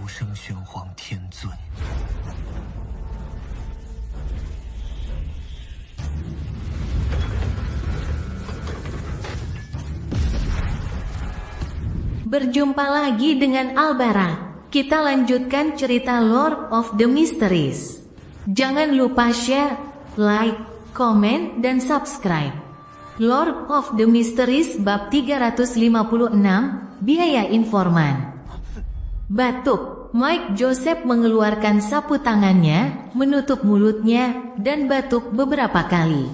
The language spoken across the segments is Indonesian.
生玄黄天尊。Berjumpa lagi dengan Albara. Kita lanjutkan cerita Lord of the Mysteries. Jangan lupa share, like, komen, dan subscribe. Lord of the Mysteries bab 356, Biaya Informan. Batuk. Mike Joseph mengeluarkan sapu tangannya, menutup mulutnya, dan batuk beberapa kali.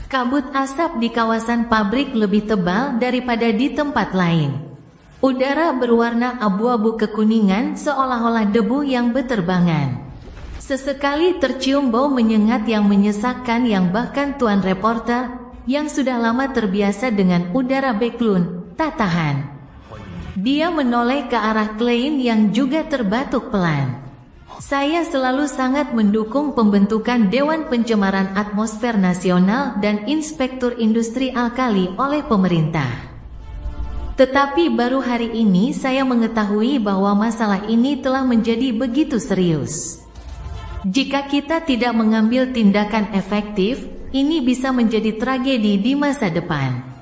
Kabut asap di kawasan pabrik lebih tebal daripada di tempat lain. Udara berwarna abu-abu kekuningan seolah-olah debu yang berterbangan. Sesekali tercium bau menyengat yang menyesakkan yang bahkan tuan reporter, yang sudah lama terbiasa dengan udara Backlund, tak tahan. Dia menoleh ke arah Klein yang juga terbatuk pelan. Saya selalu sangat mendukung pembentukan Dewan Pencemaran Atmosfer Nasional dan Inspektur Industri Alkali oleh pemerintah. Tetapi baru hari ini saya mengetahui bahwa masalah ini telah menjadi begitu serius. Jika kita tidak mengambil tindakan efektif, ini bisa menjadi tragedi di masa depan.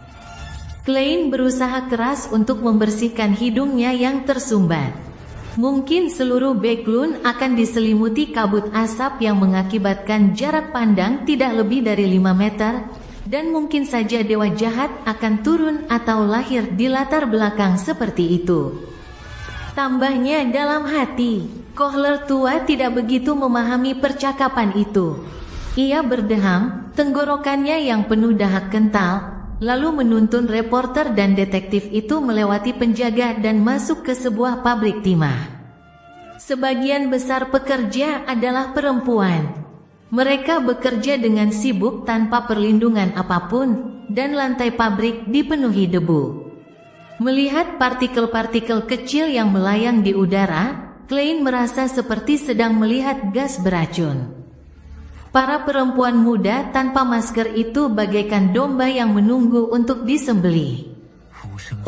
Klein berusaha keras untuk membersihkan hidungnya yang tersumbat. Mungkin seluruh Backlund akan diselimuti kabut asap yang mengakibatkan jarak pandang tidak lebih dari 5 meter, dan mungkin saja dewa jahat akan turun atau lahir di latar belakang seperti itu. Tambahnya dalam hati, Kohler tua tidak begitu memahami percakapan itu. Ia berdeham, tenggorokannya yang penuh dahak kental, lalu menuntun reporter dan detektif itu melewati penjaga dan masuk ke sebuah pabrik timah. Sebagian besar pekerja adalah perempuan. Mereka bekerja dengan sibuk tanpa perlindungan apapun, dan lantai pabrik dipenuhi debu. Melihat partikel-partikel kecil yang melayang di udara, Klein merasa seperti sedang melihat gas beracun. Para perempuan muda tanpa masker itu bagaikan domba yang menunggu untuk disembelih.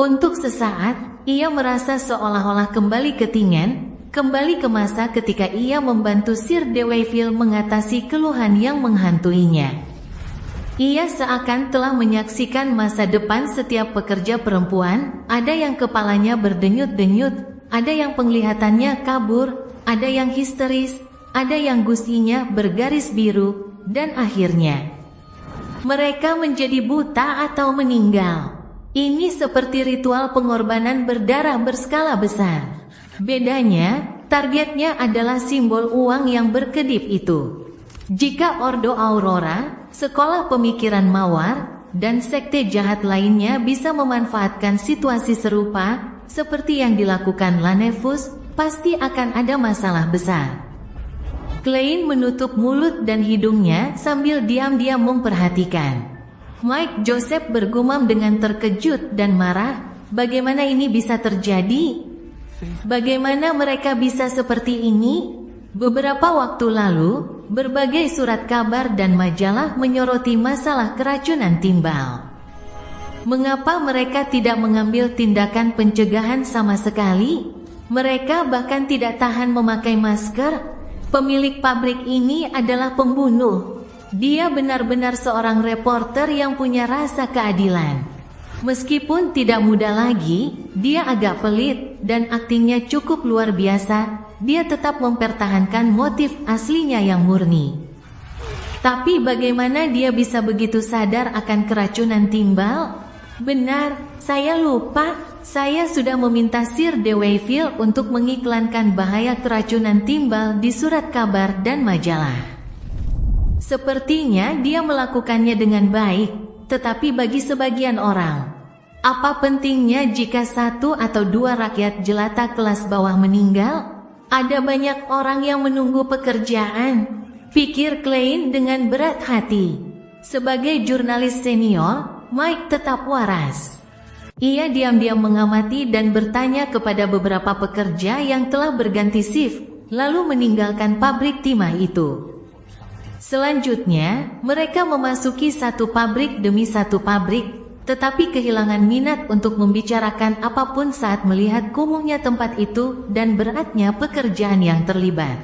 Untuk sesaat, ia merasa seolah-olah kembali ketingan, kembali ke masa ketika ia membantu Sir Deweyville mengatasi keluhan yang menghantuinya. Ia seakan telah menyaksikan masa depan setiap pekerja perempuan, ada yang kepalanya berdenyut-denyut, ada yang penglihatannya kabur, ada yang histeris, ada yang gusinya bergaris biru, dan akhirnya mereka menjadi buta atau meninggal. Ini seperti ritual pengorbanan berdarah berskala besar. Bedanya, targetnya adalah simbol uang yang berkedip itu. Jika Ordo Aurora, sekolah pemikiran mawar, dan sekte jahat lainnya bisa memanfaatkan situasi serupa, seperti yang dilakukan Lanevus, pasti akan ada masalah besar. Klein menutup mulut dan hidungnya sambil diam-diam memperhatikan. Mike Joseph bergumam dengan terkejut dan marah, bagaimana ini bisa terjadi? Bagaimana mereka bisa seperti ini? Beberapa waktu lalu, berbagai surat kabar dan majalah menyoroti masalah keracunan timbal. Mengapa mereka tidak mengambil tindakan pencegahan sama sekali? Mereka bahkan tidak tahan memakai masker. Pemilik pabrik ini adalah pembunuh. Dia benar-benar seorang reporter yang punya rasa keadilan. Meskipun tidak muda lagi, dia agak pelit, dan aktingnya cukup luar biasa, dia tetap mempertahankan motif aslinya yang murni. Tapi bagaimana dia bisa begitu sadar akan keracunan timbal? Benar, saya lupa, saya sudah meminta Sir Deweyville untuk mengiklankan bahaya keracunan timbal di surat kabar dan majalah. Sepertinya dia melakukannya dengan baik, tetapi bagi sebagian orang, apa pentingnya jika 1 atau 2 rakyat jelata kelas bawah meninggal? Ada banyak orang yang menunggu pekerjaan, pikir Klein dengan berat hati. Sebagai jurnalis senior, Mike tetap waras. Ia diam-diam mengamati dan bertanya kepada beberapa pekerja yang telah berganti shift, lalu meninggalkan pabrik timah itu. Selanjutnya, mereka memasuki satu pabrik demi satu pabrik, tetapi kehilangan minat untuk membicarakan apapun saat melihat kumuhnya tempat itu dan beratnya pekerjaan yang terlibat.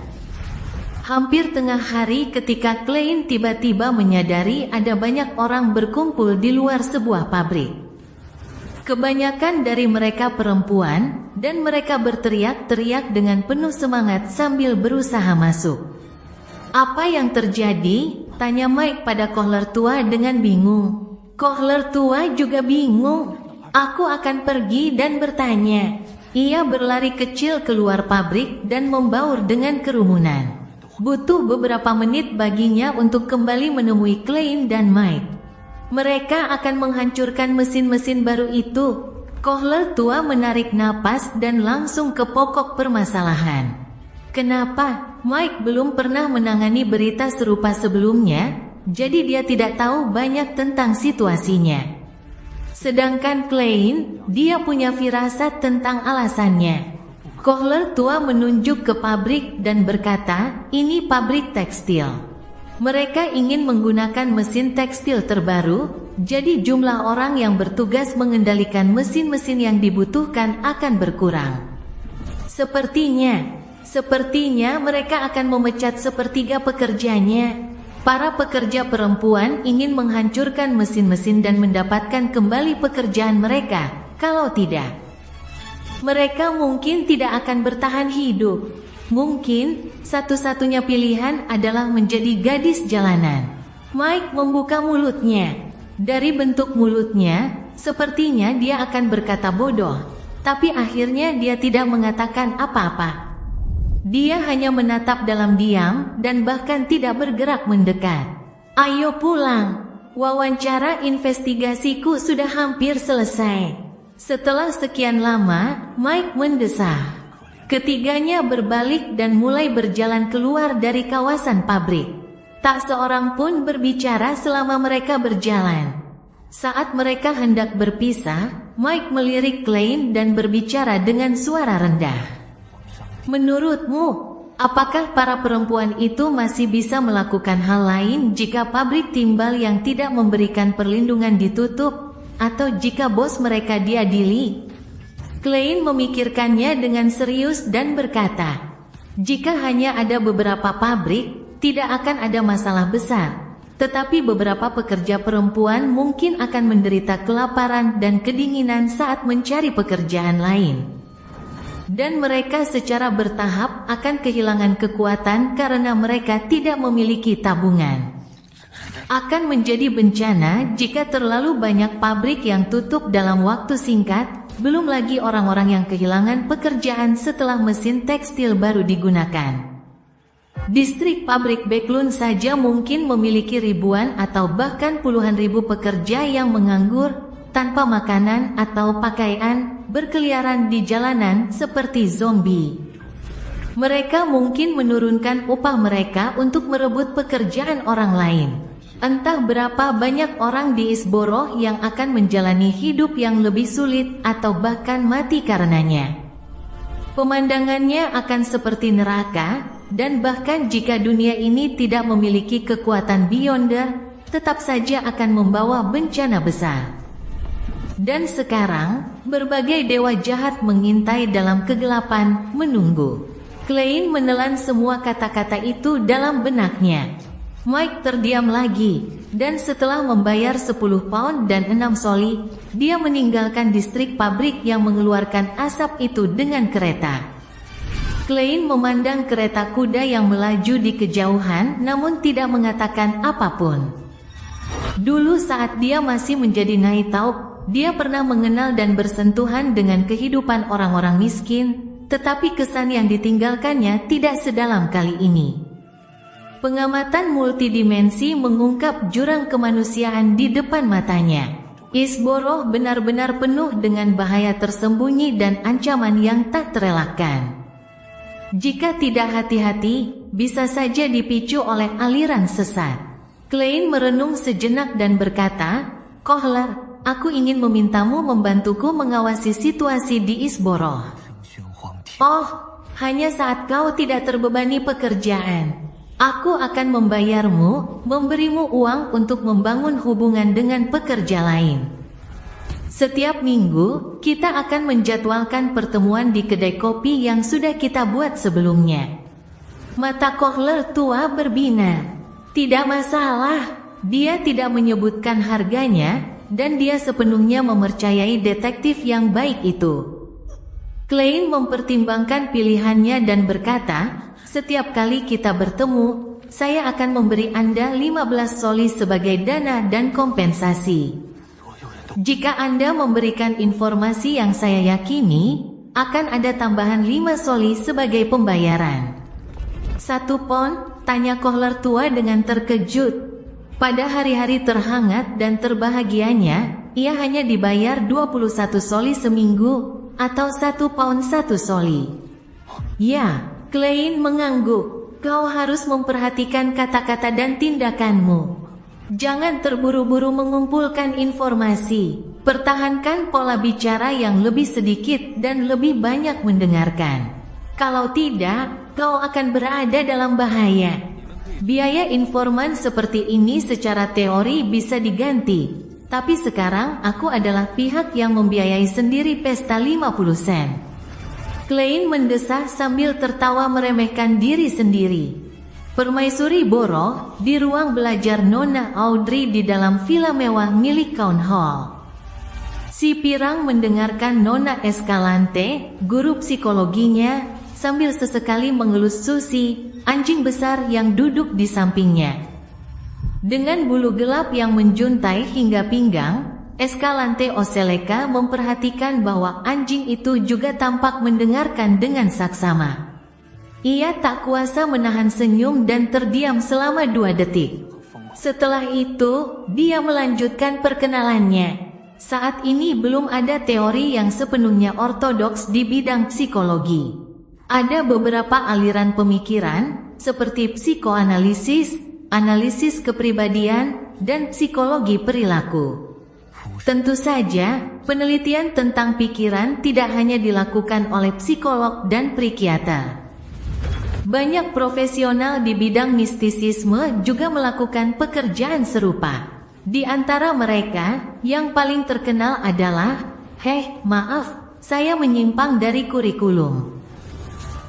Hampir tengah hari ketika Klein tiba-tiba menyadari ada banyak orang berkumpul di luar sebuah pabrik. Kebanyakan dari mereka perempuan, dan mereka berteriak-teriak dengan penuh semangat sambil berusaha masuk. "Apa yang terjadi?" tanya Mike pada Kohler tua dengan bingung. Kohler tua juga bingung. "Aku akan pergi dan bertanya." Ia berlari kecil keluar pabrik dan membaur dengan kerumunan. Butuh beberapa menit baginya untuk kembali menemui Klein dan Mike. Mereka akan menghancurkan mesin-mesin baru itu. Kohler tua menarik napas dan langsung ke pokok permasalahan. Kenapa? Mike belum pernah menangani berita serupa sebelumnya, jadi dia tidak tahu banyak tentang situasinya. Sedangkan Klein, dia punya firasat tentang alasannya. Kohler tua menunjuk ke pabrik dan berkata, "Ini pabrik tekstil. Mereka ingin menggunakan mesin tekstil terbaru, jadi jumlah orang yang bertugas mengendalikan mesin-mesin yang dibutuhkan akan berkurang. Sepertinya mereka akan memecat sepertiga pekerjanya. Para pekerja perempuan ingin menghancurkan mesin-mesin dan mendapatkan kembali pekerjaan mereka. Kalau tidak, mereka mungkin tidak akan bertahan hidup. Mungkin satu-satunya pilihan adalah menjadi gadis jalanan." Mike membuka mulutnya. Dari bentuk mulutnya, sepertinya dia akan berkata bodoh, tapi akhirnya dia tidak mengatakan apa-apa. Dia hanya menatap dalam diam dan bahkan tidak bergerak mendekat. "Ayo pulang. Wawancara investigasiku sudah hampir selesai." Setelah sekian lama, Mike mendesah. Ketiganya berbalik dan mulai berjalan keluar dari kawasan pabrik. Tak seorang pun berbicara selama mereka berjalan. Saat mereka hendak berpisah, Mike melirik Klein dan berbicara dengan suara rendah. "Menurutmu, apakah para perempuan itu masih bisa melakukan hal lain jika pabrik timbal yang tidak memberikan perlindungan ditutup? Atau jika bos mereka diadili?" Klein memikirkannya dengan serius dan berkata, "Jika hanya ada beberapa pabrik, tidak akan ada masalah besar. Tetapi beberapa pekerja perempuan mungkin akan menderita kelaparan dan kedinginan saat mencari pekerjaan lain. Dan mereka secara bertahap akan kehilangan kekuatan karena mereka tidak memiliki tabungan. Akan menjadi bencana jika terlalu banyak pabrik yang tutup dalam waktu singkat, belum lagi orang-orang yang kehilangan pekerjaan setelah mesin tekstil baru digunakan. Distrik pabrik Backlund saja mungkin memiliki ribuan atau bahkan puluhan ribu pekerja yang menganggur, tanpa makanan atau pakaian, berkeliaran di jalanan seperti zombie. Mereka mungkin menurunkan upah mereka untuk merebut pekerjaan orang lain. Entah berapa banyak orang di Isborough yang akan menjalani hidup yang lebih sulit atau bahkan mati karenanya. Pemandangannya akan seperti neraka, dan bahkan jika dunia ini tidak memiliki kekuatan Beyonder, tetap saja akan membawa bencana besar. Dan sekarang, berbagai dewa jahat mengintai dalam kegelapan, menunggu." Klein menelan semua kata-kata itu dalam benaknya. Mike terdiam lagi, dan setelah membayar 10 pound dan 6 soli, dia meninggalkan distrik pabrik yang mengeluarkan asap itu dengan kereta. Klein memandang kereta kuda yang melaju di kejauhan namun tidak mengatakan apapun. Dulu saat dia masih menjadi Nighthawk, dia pernah mengenal dan bersentuhan dengan kehidupan orang-orang miskin, tetapi kesan yang ditinggalkannya tidak sedalam kali ini. Pengamatan multidimensi mengungkap jurang kemanusiaan di depan matanya. Isborough benar-benar penuh dengan bahaya tersembunyi dan ancaman yang tak terelakkan. Jika tidak hati-hati, bisa saja dipicu oleh aliran sesat. Klein merenung sejenak dan berkata, "Kohler, aku ingin memintamu membantuku mengawasi situasi di Isborough." "Oh, hanya saat kau tidak terbebani pekerjaan. Aku akan membayarmu, memberimu uang untuk membangun hubungan dengan pekerja lain." Setiap minggu, kita akan menjadwalkan pertemuan di kedai kopi yang sudah kita buat sebelumnya. Mata Kohler tua berbinar. Tidak masalah, dia tidak menyebutkan harganya, dan dia sepenuhnya mempercayai detektif yang baik itu. Klein mempertimbangkan pilihannya dan berkata, setiap kali kita bertemu, saya akan memberi Anda 15 soli sebagai dana dan kompensasi. Jika Anda memberikan informasi yang saya yakini, akan ada tambahan 5 soli sebagai pembayaran. 1 pon? Tanya Kohler tua dengan terkejut. Pada hari-hari terhangat dan terbahagianya, ia hanya dibayar 21 soli seminggu, atau 1 pound 1 soli. Ya, Klein mengangguk. Kau harus memperhatikan kata-kata dan tindakanmu. Jangan terburu-buru mengumpulkan informasi. Pertahankan pola bicara yang lebih sedikit dan lebih banyak mendengarkan. Kalau tidak, kau akan berada dalam bahaya. Biaya informan seperti ini secara teori bisa diganti. Tapi sekarang aku adalah pihak yang membiayai sendiri pesta 50 sen. Klein mendesah sambil tertawa meremehkan diri sendiri. Permaisuri Borough di ruang belajar Nona Audrey di dalam villa mewah milik Count Hall. Si Pirang mendengarkan Nona Escalante, guru psikologinya, sambil sesekali mengelus Susi, anjing besar yang duduk di sampingnya. Dengan bulu gelap yang menjuntai hingga pinggang, Escalante Oseleka memperhatikan bahwa anjing itu juga tampak mendengarkan dengan saksama. Ia tak kuasa menahan senyum dan terdiam selama 2 detik. Setelah itu, dia melanjutkan perkenalannya. Saat ini belum ada teori yang sepenuhnya ortodoks di bidang psikologi. Ada beberapa aliran pemikiran, seperti psikoanalisis, analisis kepribadian, dan psikologi perilaku. Tentu saja, penelitian tentang pikiran tidak hanya dilakukan oleh psikolog dan psikiater. Banyak profesional di bidang mistisisme juga melakukan pekerjaan serupa. Di antara mereka, yang paling terkenal adalah, maaf, saya menyimpang dari kurikulum.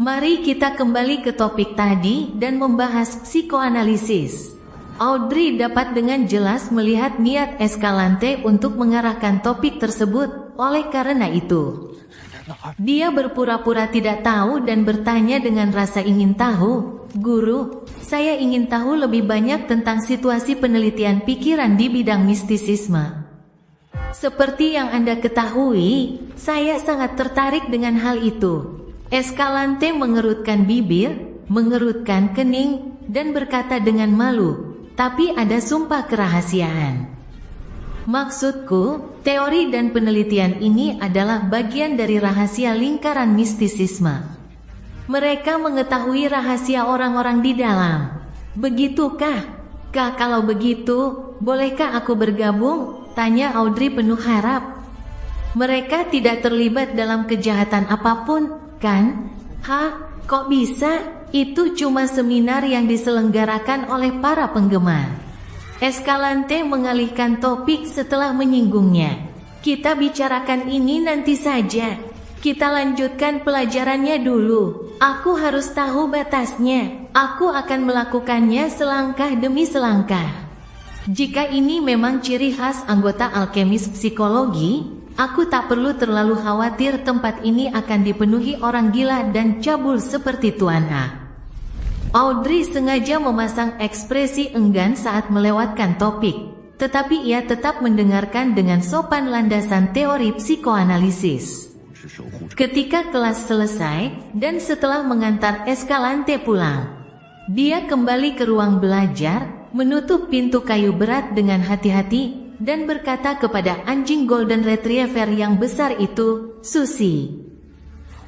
Mari kita kembali ke topik tadi dan membahas psikoanalisis. Audrey dapat dengan jelas melihat niat Escalante untuk mengarahkan topik tersebut, oleh karena itu dia berpura-pura tidak tahu dan bertanya dengan rasa ingin tahu, "Guru, saya ingin tahu lebih banyak tentang situasi penelitian pikiran di bidang mistisisme. Seperti yang Anda ketahui, saya sangat tertarik dengan hal itu." Escalante mengerutkan bibir, mengerutkan kening, dan berkata dengan malu, "Tapi ada sumpah kerahasiaan." Maksudku, teori dan penelitian ini adalah bagian dari rahasia lingkaran mistisisme. Mereka mengetahui rahasia orang-orang di dalam. Begitukah? Kalau begitu, bolehkah aku bergabung? Tanya Audrey penuh harap. Mereka tidak terlibat dalam kejahatan apapun, kan? Kok bisa? Itu cuma seminar yang diselenggarakan oleh para penggemar. Escalante mengalihkan topik setelah menyinggungnya. Kita bicarakan ini nanti saja. Kita lanjutkan pelajarannya dulu. Aku harus tahu batasnya. Aku akan melakukannya selangkah demi selangkah. Jika ini memang ciri khas anggota alkemis psikologi, aku tak perlu terlalu khawatir tempat ini akan dipenuhi orang gila dan cabul seperti Tuan A. Audrey sengaja memasang ekspresi enggan saat melewatkan topik, tetapi ia tetap mendengarkan dengan sopan landasan teori psikoanalisis. Ketika kelas selesai, dan setelah mengantar Escalante pulang, dia kembali ke ruang belajar, menutup pintu kayu berat dengan hati-hati, dan berkata kepada anjing Golden Retriever yang besar itu, "Susi,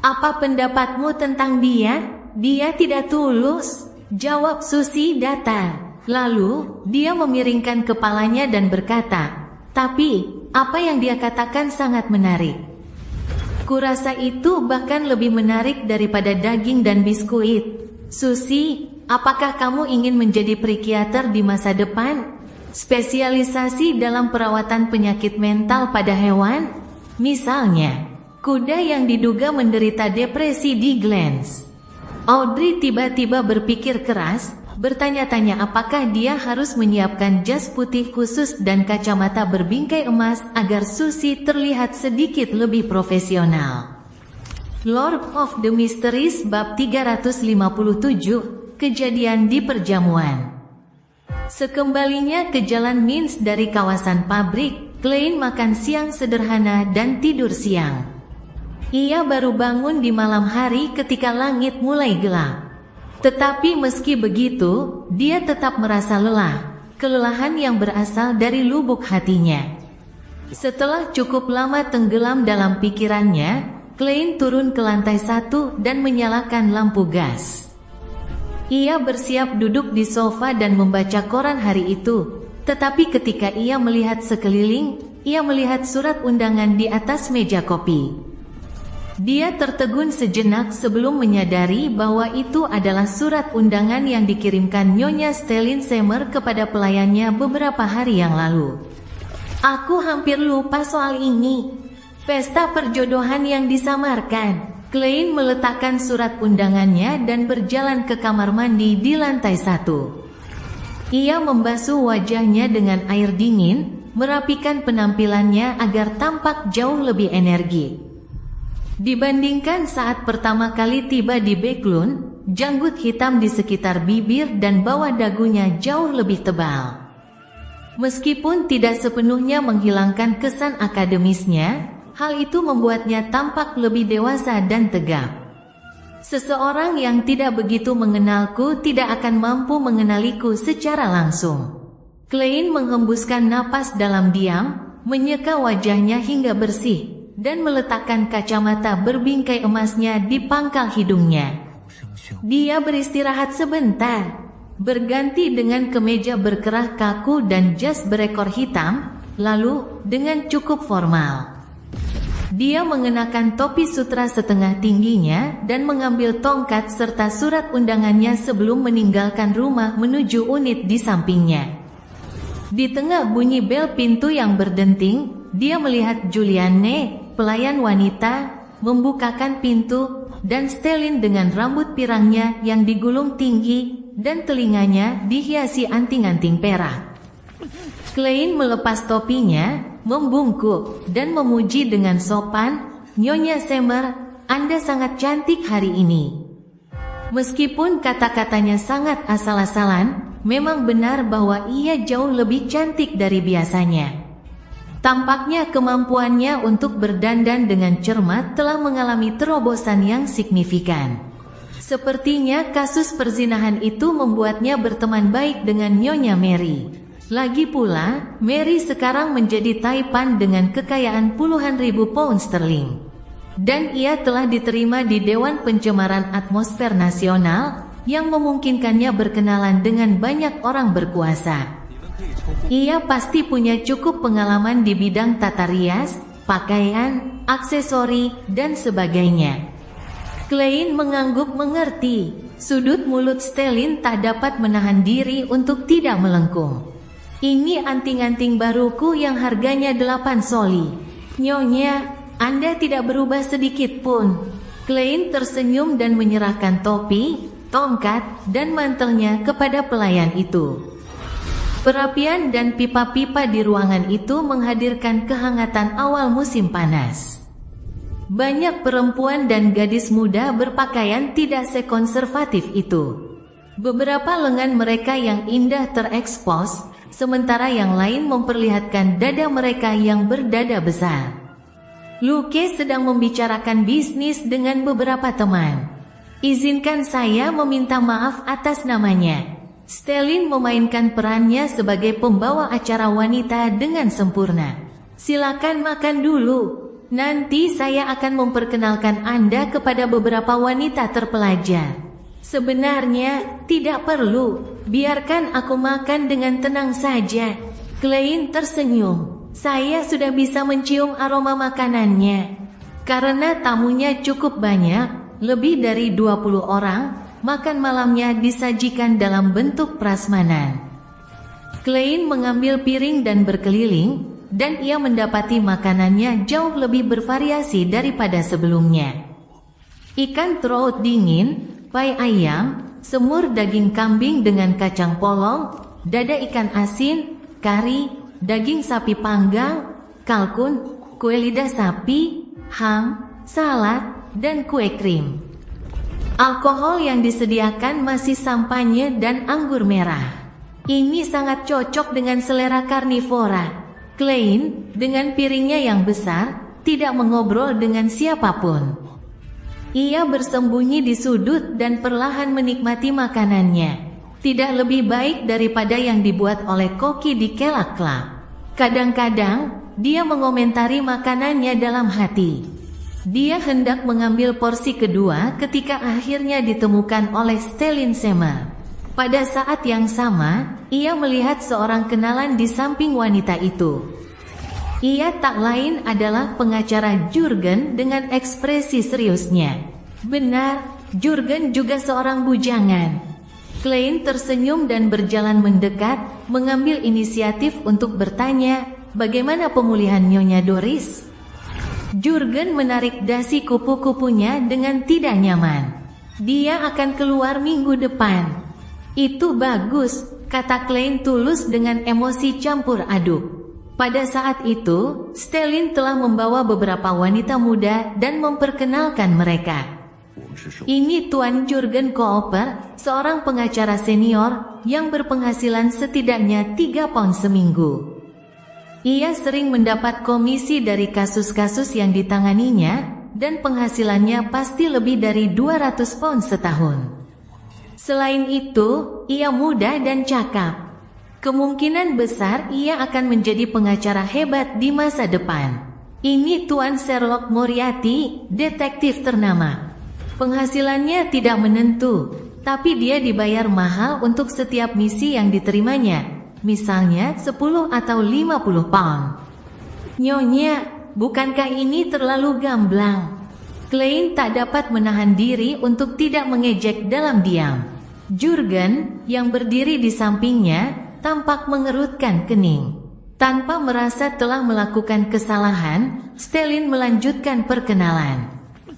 apa pendapatmu tentang dia? Dia tidak tulus," jawab Susi datar. Lalu, dia memiringkan kepalanya dan berkata, "Tapi, apa yang dia katakan sangat menarik. Kurasa itu bahkan lebih menarik daripada daging dan biskuit. Susi, apakah kamu ingin menjadi psikiater di masa depan?" spesialisasi dalam perawatan penyakit mental pada hewan. Misalnya, kuda yang diduga menderita depresi di Glens. Audrey tiba-tiba berpikir keras, bertanya-tanya apakah dia harus menyiapkan jas putih khusus dan kacamata berbingkai emas agar Susie terlihat sedikit lebih profesional. Lord of the Mysteries bab 357, kejadian di perjamuan. Sekembalinya ke Jalan Mins dari kawasan pabrik, Klein makan siang sederhana dan tidur siang. Ia baru bangun di malam hari ketika langit mulai gelap. Tetapi meski begitu, dia tetap merasa lelah, kelelahan yang berasal dari lubuk hatinya. Setelah cukup lama tenggelam dalam pikirannya, Klein turun ke lantai 1 dan menyalakan lampu gas. Ia bersiap duduk di sofa dan membaca koran hari itu. Tetapi ketika ia melihat sekeliling, ia melihat surat undangan di atas meja kopi. Dia tertegun sejenak sebelum menyadari bahwa itu adalah surat undangan yang dikirimkan Nyonya Stellin Seymour kepada pelayannya beberapa hari yang lalu. Aku hampir lupa soal ini. Pesta perjodohan yang disamarkan. Klein meletakkan surat undangannya dan berjalan ke kamar mandi di lantai 1. Ia membasuh wajahnya dengan air dingin, merapikan penampilannya agar tampak jauh lebih energi. Dibandingkan saat pertama kali tiba di Backlund, janggut hitam di sekitar bibir dan bawah dagunya jauh lebih tebal. Meskipun tidak sepenuhnya menghilangkan kesan akademisnya, hal itu membuatnya tampak lebih dewasa dan tegap. Seseorang yang tidak begitu mengenalku tidak akan mampu mengenaliku secara langsung. Klein menghembuskan napas dalam diam, menyeka wajahnya hingga bersih, dan meletakkan kacamata berbingkai emasnya di pangkal hidungnya. Dia beristirahat sebentar, berganti dengan kemeja berkerah kaku dan jas berekor hitam, lalu dengan cukup formal. Dia mengenakan topi sutra setengah tingginya dan mengambil tongkat serta surat undangannya sebelum meninggalkan rumah menuju unit di sampingnya. Di tengah bunyi bel pintu yang berdenting, dia melihat Julianne, pelayan wanita, membukakan pintu, dan Stellin dengan rambut pirangnya yang digulung tinggi dan telinganya dihiasi anting-anting perak. Klein melepas topinya, membungkuk, dan memuji dengan sopan, "Nyonya Seymour, Anda sangat cantik hari ini." Meskipun kata-katanya sangat asal-asalan, memang benar bahwa ia jauh lebih cantik dari biasanya. Tampaknya kemampuannya untuk berdandan dengan cermat telah mengalami terobosan yang signifikan. Sepertinya kasus perzinahan itu membuatnya berteman baik dengan Nyonya Mary. Lagi pula, Mary sekarang menjadi taipan dengan kekayaan puluhan ribu pound sterling. Dan ia telah diterima di Dewan Pencemaran Atmosfer Nasional, yang memungkinkannya berkenalan dengan banyak orang berkuasa. Ia pasti punya cukup pengalaman di bidang tata rias, pakaian, aksesori, dan sebagainya. Klein mengangguk mengerti. Sudut mulut Stellin tak dapat menahan diri untuk tidak melengkung. "Ini anting-anting baruku yang harganya 8 soli. Nyonya, Anda tidak berubah sedikit pun." Klein tersenyum dan menyerahkan topi, tongkat, dan mantelnya kepada pelayan itu. Perapian dan pipa-pipa di ruangan itu menghadirkan kehangatan awal musim panas. Banyak perempuan dan gadis muda berpakaian tidak sekonservatif itu. Beberapa lengan mereka yang indah terekspos, sementara yang lain memperlihatkan dada mereka yang berdada besar. Luke sedang membicarakan bisnis dengan beberapa teman. "Izinkan saya meminta maaf atas namanya." Stellin memainkan perannya sebagai pembawa acara wanita dengan sempurna. "Silakan makan dulu. Nanti saya akan memperkenalkan Anda kepada beberapa wanita terpelajar." "Sebenarnya, tidak perlu. Biarkan aku makan dengan tenang saja." Klein tersenyum. "Saya sudah bisa mencium aroma makanannya." Karena tamunya cukup banyak, lebih dari 20 orang, makan malamnya disajikan dalam bentuk prasmanan. Klein mengambil piring dan berkeliling, dan ia mendapati makanannya jauh lebih bervariasi daripada sebelumnya. Ikan trout dingin, pai ayam, semur daging kambing dengan kacang polong, dada ikan asin, kari, daging sapi panggang, kalkun, kue lidah sapi, ham, salad, dan kue krim. Alkohol yang disediakan masih sampanye dan anggur merah. Ini sangat cocok dengan selera karnivora. Klein, dengan piringnya yang besar, tidak mengobrol dengan siapapun. Ia bersembunyi di sudut dan perlahan menikmati makanannya. Tidak lebih baik daripada yang dibuat oleh koki di Kelak Club. Kadang-kadang, dia mengomentari makanannya dalam hati. Dia hendak mengambil porsi kedua ketika akhirnya ditemukan oleh Stellin Semmer. Pada saat yang sama, ia melihat seorang kenalan di samping wanita itu. Ia tak lain adalah pengacara Jurgen dengan ekspresi seriusnya. Benar, Jurgen juga seorang bujangan. Klein tersenyum dan berjalan mendekat, mengambil inisiatif untuk bertanya, bagaimana pemulihan Nyonya Doris? Jurgen menarik dasi kupu-kupunya dengan tidak nyaman. Dia akan keluar minggu depan. Itu bagus, kata Klein tulus dengan emosi campur aduk. Pada saat itu, Stellin telah membawa beberapa wanita muda dan memperkenalkan mereka. Ini Tuan Jurgen Cooper, seorang pengacara senior yang berpenghasilan setidaknya 3 pound seminggu. Ia sering mendapat komisi dari kasus-kasus yang ditanganinya, dan penghasilannya pasti lebih dari 200 pound setahun. Selain itu, ia muda dan cakap. Kemungkinan besar ia akan menjadi pengacara hebat di masa depan. Ini Tuan Sherlock Moriarty, detektif ternama. Penghasilannya tidak menentu, tapi dia dibayar mahal untuk setiap misi yang diterimanya, misalnya 10 atau 50 pound. Nyonya, bukankah ini terlalu gamblang? Klein tak dapat menahan diri untuk tidak mengejek dalam diam. Jurgen, yang berdiri di sampingnya, tampak mengerutkan kening. Tanpa merasa telah melakukan kesalahan, Stellin melanjutkan perkenalan.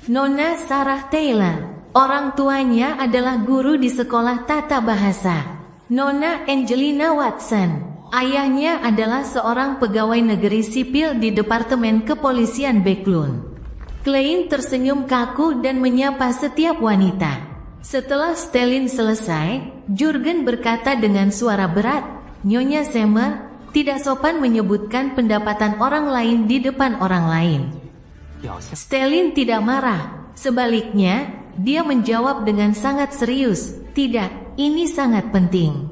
Nona Sarah Taylor, orang tuanya adalah guru di sekolah tata bahasa. Nona Angelina Watson, ayahnya adalah seorang pegawai negeri sipil di Departemen Kepolisian Backlund. Klein tersenyum kaku dan menyapa setiap wanita. Setelah Stellin selesai, Jurgen berkata dengan suara berat, Nyonya Semmer, tidak sopan menyebutkan pendapatan orang lain di depan orang lain. Stellin tidak marah, sebaliknya, dia menjawab dengan sangat serius, tidak, ini sangat penting.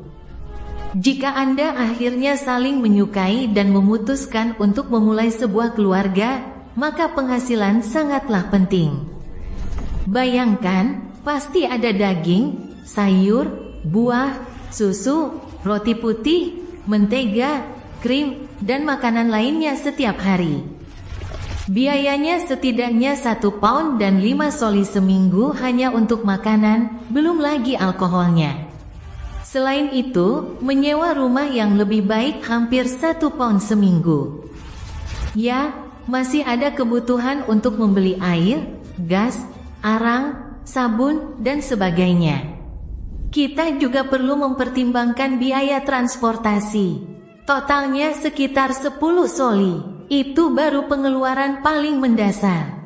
Jika Anda akhirnya saling menyukai dan memutuskan untuk memulai sebuah keluarga, maka penghasilan sangatlah penting. Bayangkan, pasti ada daging, sayur, buah, susu, roti putih, mentega, krim, dan makanan lainnya setiap hari. Biayanya setidaknya 1 pound dan 5 soli seminggu hanya untuk makanan, belum lagi alkoholnya. Selain itu, menyewa rumah yang lebih baik hampir 1 pound seminggu. Ya, masih ada kebutuhan untuk membeli air, gas, arang, sabun, dan sebagainya. Kita juga perlu mempertimbangkan biaya transportasi. Totalnya sekitar 10 soli. Itu baru pengeluaran paling mendasar.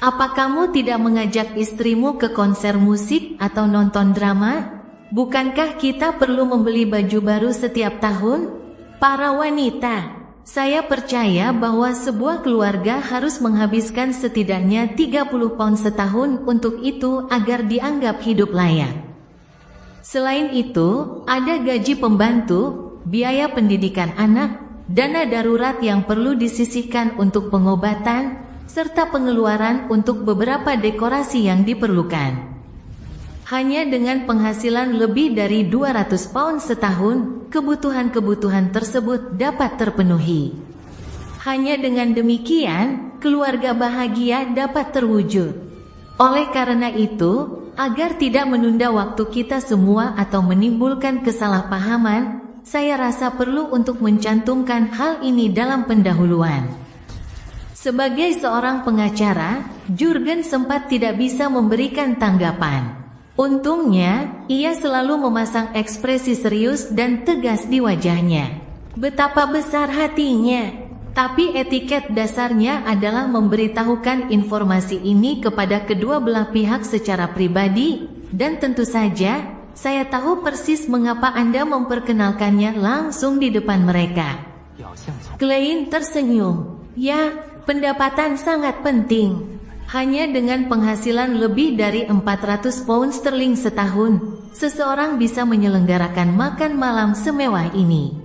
Apa kamu tidak mengajak istrimu ke konser musik atau nonton drama? Bukankah kita perlu membeli baju baru setiap tahun? Para wanita, saya percaya bahwa sebuah keluarga harus menghabiskan setidaknya 30 pound setahun untuk itu agar dianggap hidup layak. Selain itu, ada gaji pembantu, biaya pendidikan anak, dana darurat yang perlu disisihkan untuk pengobatan, serta pengeluaran untuk beberapa dekorasi yang diperlukan. Hanya dengan penghasilan lebih dari 200 pound setahun, kebutuhan-kebutuhan tersebut dapat terpenuhi. Hanya dengan demikian, keluarga bahagia dapat terwujud. Oleh karena itu, agar tidak menunda waktu kita semua atau menimbulkan kesalahpahaman, saya rasa perlu untuk mencantumkan hal ini dalam pendahuluan. Sebagai seorang pengacara, Jurgen sempat tidak bisa memberikan tanggapan. Untungnya, ia selalu memasang ekspresi serius dan tegas di wajahnya. Betapa besar hatinya. Tapi etiket dasarnya adalah memberitahukan informasi ini kepada kedua belah pihak secara pribadi, dan tentu saja, saya tahu persis mengapa Anda memperkenalkannya langsung di depan mereka. Klein tersenyum. Ya, pendapatan sangat penting. Hanya dengan penghasilan lebih dari 400 pound sterling setahun, seseorang bisa menyelenggarakan makan malam semewah ini.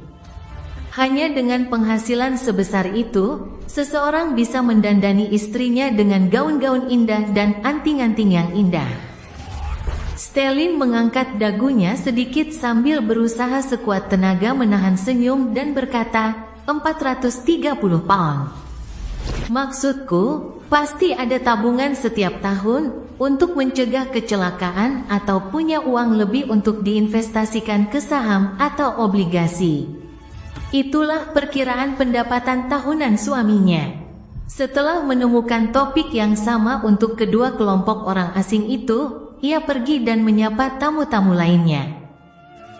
Hanya dengan penghasilan sebesar itu, seseorang bisa mendandani istrinya dengan gaun-gaun indah dan anting-anting yang indah. Stellin mengangkat dagunya sedikit sambil berusaha sekuat tenaga menahan senyum dan berkata, 430 pound. Maksudku, pasti ada tabungan setiap tahun untuk mencegah kecelakaan atau punya uang lebih untuk diinvestasikan ke saham atau obligasi. Itulah perkiraan pendapatan tahunan suaminya. Setelah menemukan topik yang sama untuk kedua kelompok orang asing itu, ia pergi dan menyapa tamu-tamu lainnya.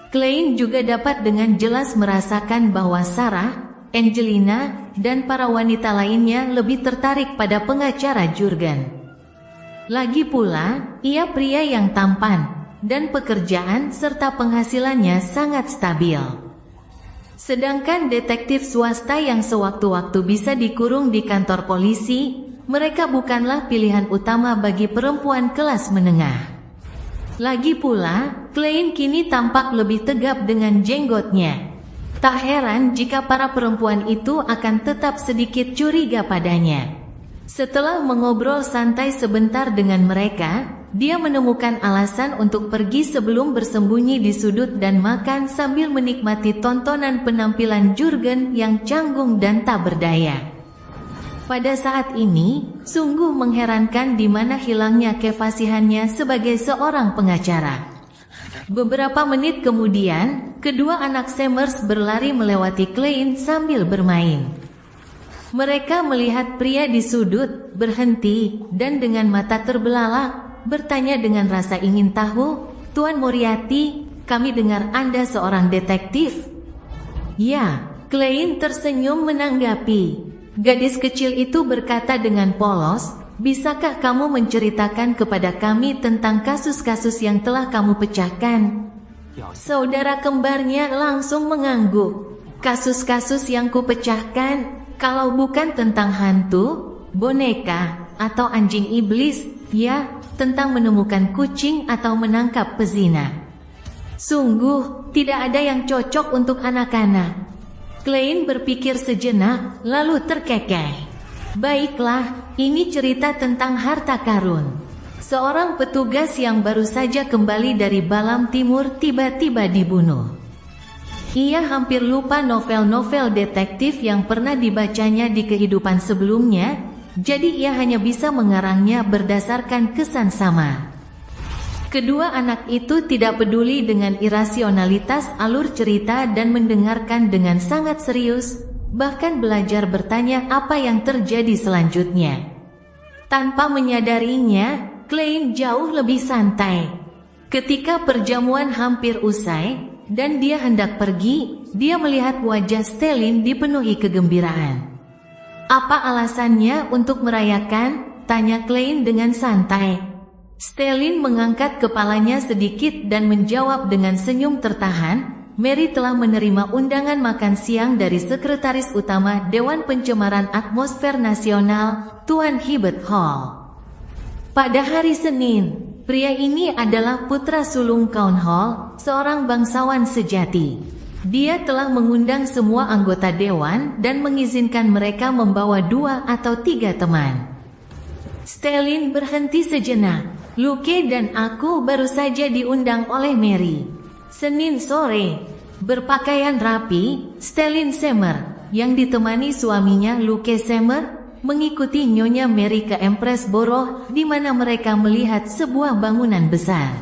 Klein juga dapat dengan jelas merasakan bahwa Sarah, Angelina, dan para wanita lainnya lebih tertarik pada pengacara Jurgen. Lagi pula, ia pria yang tampan, dan pekerjaan serta penghasilannya sangat stabil. Sedangkan detektif swasta yang sewaktu-waktu bisa dikurung di kantor polisi, mereka bukanlah pilihan utama bagi perempuan kelas menengah. Lagi pula, Klein kini tampak lebih tegap dengan jenggotnya. Tak heran jika para perempuan itu akan tetap sedikit curiga padanya. Setelah mengobrol santai sebentar dengan mereka, dia menemukan alasan untuk pergi sebelum bersembunyi di sudut dan makan sambil menikmati tontonan penampilan Jurgen yang canggung dan tak berdaya. Pada saat ini, sungguh mengherankan di mana hilangnya kefasihannya sebagai seorang pengacara. Beberapa menit kemudian, kedua anak Semers berlari melewati Klein sambil bermain. Mereka melihat pria di sudut, berhenti, dan dengan mata terbelalak, bertanya dengan rasa ingin tahu, "Tuan Moriarty, kami dengar Anda seorang detektif." "Ya," Klein tersenyum menanggapi. Gadis kecil itu berkata dengan polos, "Bisakah kamu menceritakan kepada kami tentang kasus-kasus yang telah kamu pecahkan?" Saudara kembarnya langsung mengangguk. "Kasus-kasus yang kupecahkan, kalau bukan tentang hantu, boneka, atau anjing iblis, ya, tentang menemukan kucing atau menangkap pezina. Sungguh, tidak ada yang cocok untuk anak-anak." Klein berpikir sejenak, lalu terkekeh. "Baiklah, ini cerita tentang harta karun." Seorang petugas yang baru saja kembali dari Balam Timur tiba-tiba dibunuh. Ia hampir lupa novel-novel detektif yang pernah dibacanya di kehidupan sebelumnya, jadi ia hanya bisa mengarangnya berdasarkan kesan sama. Kedua anak itu tidak peduli dengan irasionalitas alur cerita dan mendengarkan dengan sangat serius, bahkan belajar bertanya apa yang terjadi selanjutnya. Tanpa menyadarinya, Klein jauh lebih santai. Ketika perjamuan hampir usai, dan dia hendak pergi, dia melihat wajah Stellin dipenuhi kegembiraan. "Apa alasannya untuk merayakan?" tanya Klein dengan santai. Stellin mengangkat kepalanya sedikit dan menjawab dengan senyum tertahan, "Mary telah menerima undangan makan siang dari Sekretaris Utama Dewan Pencemaran Atmosfer Nasional, Tuan Hibbert Hall. Pada hari Senin, pria ini adalah putra sulung Count Hall, seorang bangsawan sejati. Dia telah mengundang semua anggota dewan dan mengizinkan mereka membawa 2 atau 3 teman." Stellin berhenti sejenak. "Luke dan aku baru saja diundang oleh Mary. Senin sore." Berpakaian rapi, Stellin Semer, yang ditemani suaminya Luke Semer, mengikuti Nyonya Mary ke Empress Borough, di mana mereka melihat sebuah bangunan besar.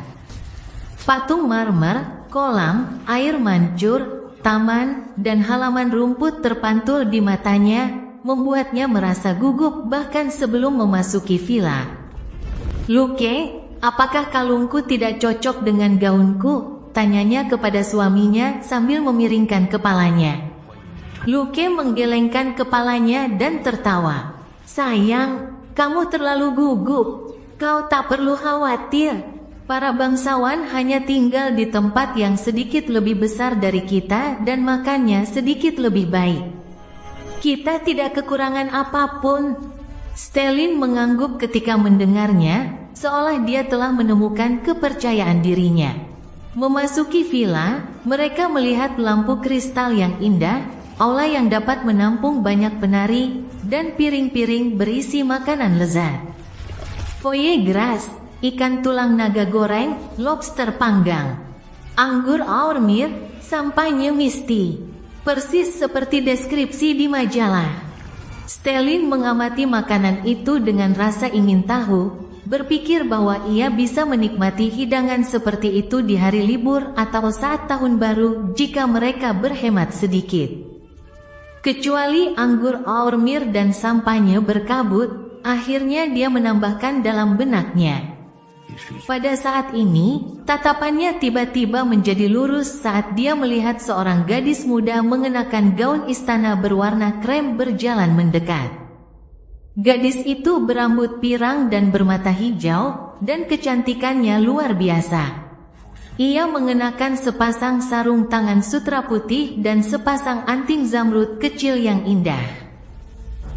Patung marmer, kolam, air mancur, taman, dan halaman rumput terpantul di matanya, membuatnya merasa gugup bahkan sebelum memasuki villa. "Luke, apakah kalungku tidak cocok dengan gaunku?" tanyanya kepada suaminya sambil memiringkan kepalanya. Luke menggelengkan kepalanya dan tertawa. "Sayang, kamu terlalu gugup. Kau tak perlu khawatir. Para bangsawan hanya tinggal di tempat yang sedikit lebih besar dari kita dan makannya sedikit lebih baik. Kita tidak kekurangan apapun." Stellin mengangguk ketika mendengarnya, seolah dia telah menemukan kepercayaan dirinya. Memasuki villa, mereka melihat lampu kristal yang indah, aula yang dapat menampung banyak penari, dan piring-piring berisi makanan lezat. Foie gras, ikan tulang naga goreng, lobster panggang, anggur Aurmir, sampanye misti. Persis seperti deskripsi di majalah. Stellin mengamati makanan itu dengan rasa ingin tahu, berpikir bahwa ia bisa menikmati hidangan seperti itu di hari libur atau saat tahun baru jika mereka berhemat sedikit. Kecuali anggur Aurmir dan sampanye berkabut, akhirnya dia menambahkan dalam benaknya. Pada saat ini, tatapannya tiba-tiba menjadi lurus saat dia melihat seorang gadis muda mengenakan gaun istana berwarna krem berjalan mendekat. Gadis itu berambut pirang dan bermata hijau, dan kecantikannya luar biasa. Ia mengenakan sepasang sarung tangan sutra putih dan sepasang anting zamrud kecil yang indah.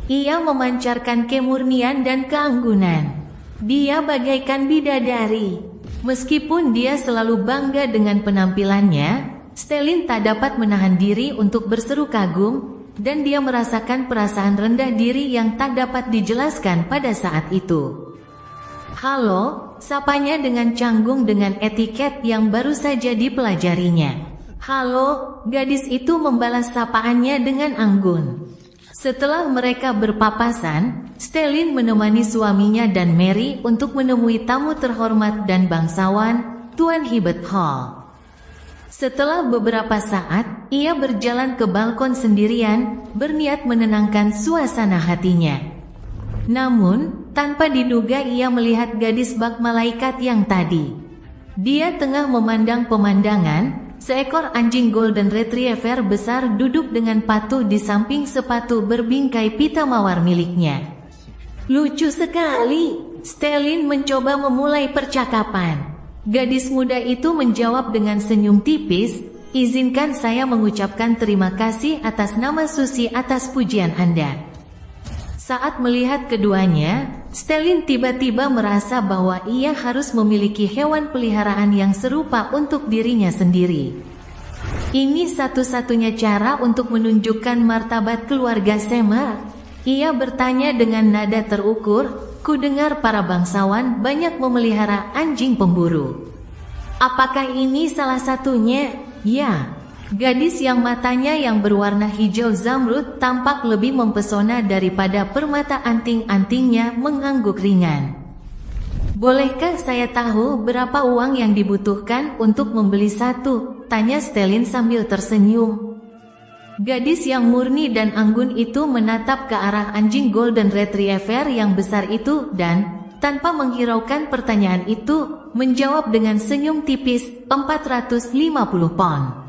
Ia memancarkan kemurnian dan keanggunan. Dia bagaikan bidadari. Meskipun dia selalu bangga dengan penampilannya, Stellin tak dapat menahan diri untuk berseru kagum, dan dia merasakan perasaan rendah diri yang tak dapat dijelaskan pada saat itu. "Halo," sapanya dengan canggung dengan etiket yang baru saja dipelajarinya. "Halo," gadis itu membalas sapaannya dengan anggun. Setelah mereka berpapasan, Stellin menemani suaminya dan Mary untuk menemui tamu terhormat dan bangsawan, Tuan Hibbert Hall. Setelah beberapa saat, ia berjalan ke balkon sendirian, berniat menenangkan suasana hatinya. Namun, tanpa diduga ia melihat gadis bak malaikat yang tadi. Dia tengah memandang pemandangan, seekor anjing golden retriever besar duduk dengan patuh di samping sepatu berbingkai pita mawar miliknya. "Lucu sekali," Stellin mencoba memulai percakapan. Gadis muda itu menjawab dengan senyum tipis, "Izinkan saya mengucapkan terima kasih atas nama Susi atas pujian Anda." Saat melihat keduanya, Stellin tiba-tiba merasa bahwa ia harus memiliki hewan peliharaan yang serupa untuk dirinya sendiri. Ini satu-satunya cara untuk menunjukkan martabat keluarga Semar. Ia bertanya dengan nada terukur, "Kudengar para bangsawan banyak memelihara anjing pemburu. Apakah ini salah satunya?" "Ya." Gadis yang matanya yang berwarna hijau zamrud tampak lebih mempesona daripada permata anting-antingnya mengangguk ringan. "Bolehkah saya tahu berapa uang yang dibutuhkan untuk membeli satu?" tanya Stellin sambil tersenyum. Gadis yang murni dan anggun itu menatap ke arah anjing golden retriever yang besar itu dan, tanpa menghiraukan pertanyaan itu, menjawab dengan senyum tipis, 450 pound.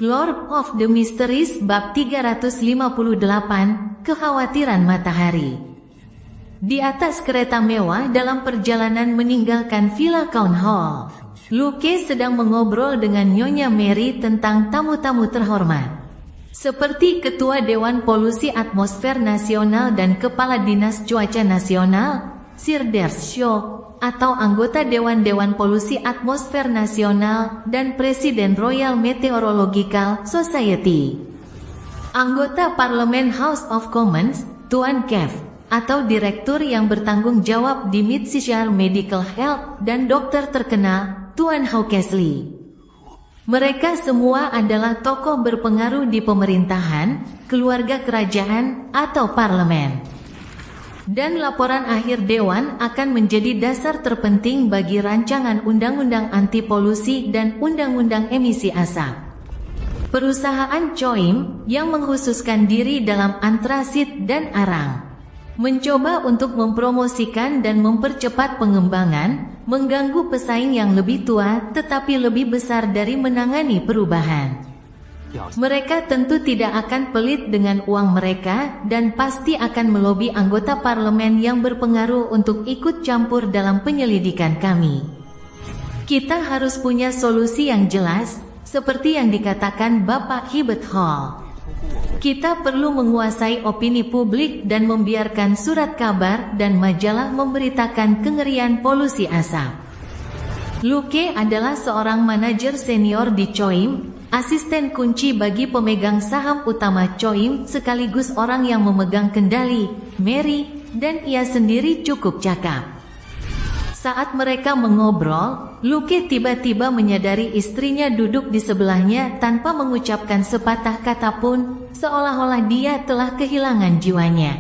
Lord of the Mysteries bab 358, Kekhawatiran Matahari. Di atas kereta mewah dalam perjalanan meninggalkan Villa Count Hall, Luke sedang mengobrol dengan Nyonya Mary tentang tamu-tamu terhormat. Seperti Ketua Dewan Polusi Atmosfer Nasional dan Kepala Dinas Cuaca Nasional, Sir Dershaw, atau anggota Dewan Polusi Atmosfer Nasional dan Presiden Royal Meteorological Society. Anggota Parlemen House of Commons, Tuan Kev, atau Direktur yang bertanggung jawab di Midshire Medical Health dan dokter terkenal, Tuan Hawkesley. Mereka semua adalah tokoh berpengaruh di pemerintahan, keluarga kerajaan, atau parlemen. Dan laporan akhir Dewan akan menjadi dasar terpenting bagi rancangan undang-undang anti polusi dan undang-undang emisi asap. Perusahaan Choim yang mengkhususkan diri dalam antrasit dan arang mencoba untuk mempromosikan dan mempercepat pengembangan, mengganggu pesaing yang lebih tua tetapi lebih besar dari menangani perubahan. Mereka tentu tidak akan pelit dengan uang mereka dan pasti akan melobi anggota parlemen yang berpengaruh untuk ikut campur dalam penyelidikan kami. Kita harus punya solusi yang jelas, seperti yang dikatakan Bapak Hibbert Hall. Kita perlu menguasai opini publik dan membiarkan surat kabar dan majalah memberitakan kengerian polusi asap. Luke adalah seorang manajer senior di Choim, asisten kunci bagi pemegang saham utama Choim sekaligus orang yang memegang kendali, Mary, dan ia sendiri cukup cakap. Saat mereka mengobrol, Luke tiba-tiba menyadari istrinya duduk di sebelahnya tanpa mengucapkan sepatah kata pun, seolah-olah dia telah kehilangan jiwanya.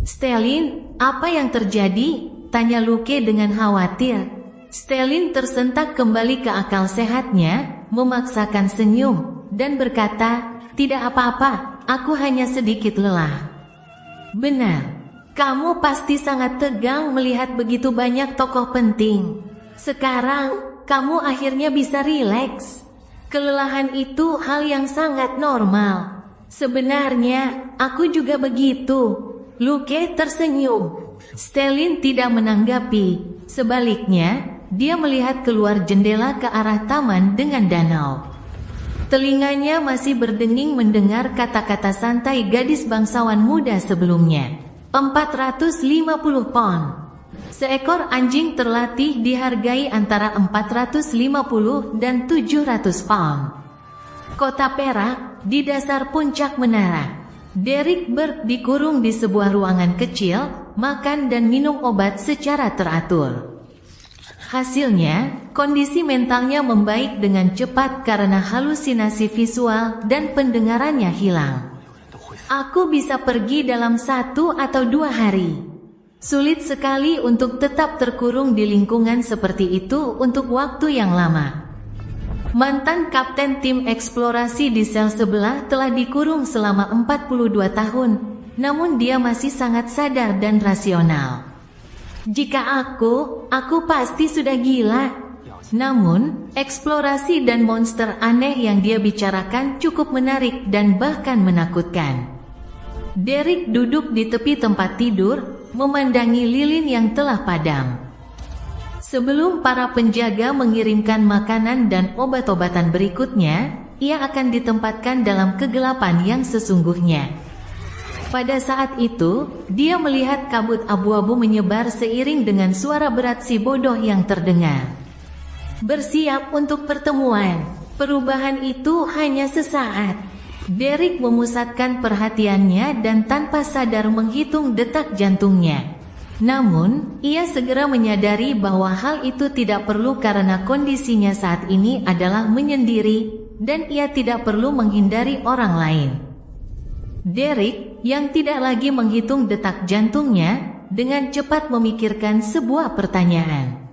"Stellin, apa yang terjadi?" tanya Luke dengan khawatir. Stellin tersentak kembali ke akal sehatnya, memaksakan senyum, dan berkata, "Tidak apa-apa, aku hanya sedikit lelah." "Benar. Kamu pasti sangat tegang melihat begitu banyak tokoh penting. Sekarang, kamu akhirnya bisa rileks. Kelelahan itu hal yang sangat normal. Sebenarnya, aku juga begitu." Luke tersenyum. Stellin tidak menanggapi. Sebaliknya, dia melihat keluar jendela ke arah taman dengan danau. Telinganya masih berdenging mendengar kata-kata santai gadis bangsawan muda sebelumnya. 450 pound. Seekor anjing terlatih dihargai antara 450 dan 700 pound. Kota perak, di dasar puncak menara. Derek Bird dikurung di sebuah ruangan kecil, makan dan minum obat secara teratur. Hasilnya, kondisi mentalnya membaik dengan cepat karena halusinasi visual dan pendengarannya hilang. "Aku bisa pergi dalam 1 atau 2 hari. Sulit sekali untuk tetap terkurung di lingkungan seperti itu untuk waktu yang lama." Mantan kapten tim eksplorasi di sel sebelah telah dikurung selama 42 tahun, namun dia masih sangat sadar dan rasional. "Jika aku pasti sudah gila." Namun, eksplorasi dan monster aneh yang dia bicarakan cukup menarik dan bahkan menakutkan. Derek duduk di tepi tempat tidur, memandangi lilin yang telah padam. Sebelum para penjaga mengirimkan makanan dan obat-obatan berikutnya, ia akan ditempatkan dalam kegelapan yang sesungguhnya. Pada saat itu, dia melihat kabut abu-abu menyebar seiring dengan suara berat si bodoh yang terdengar. "Bersiap untuk pertemuan. Perubahan itu hanya sesaat." Derek memusatkan perhatiannya dan tanpa sadar menghitung detak jantungnya. Namun, ia segera menyadari bahwa hal itu tidak perlu karena kondisinya saat ini adalah menyendiri, dan ia tidak perlu menghindari orang lain. Derek, yang tidak lagi menghitung detak jantungnya, dengan cepat memikirkan sebuah pertanyaan.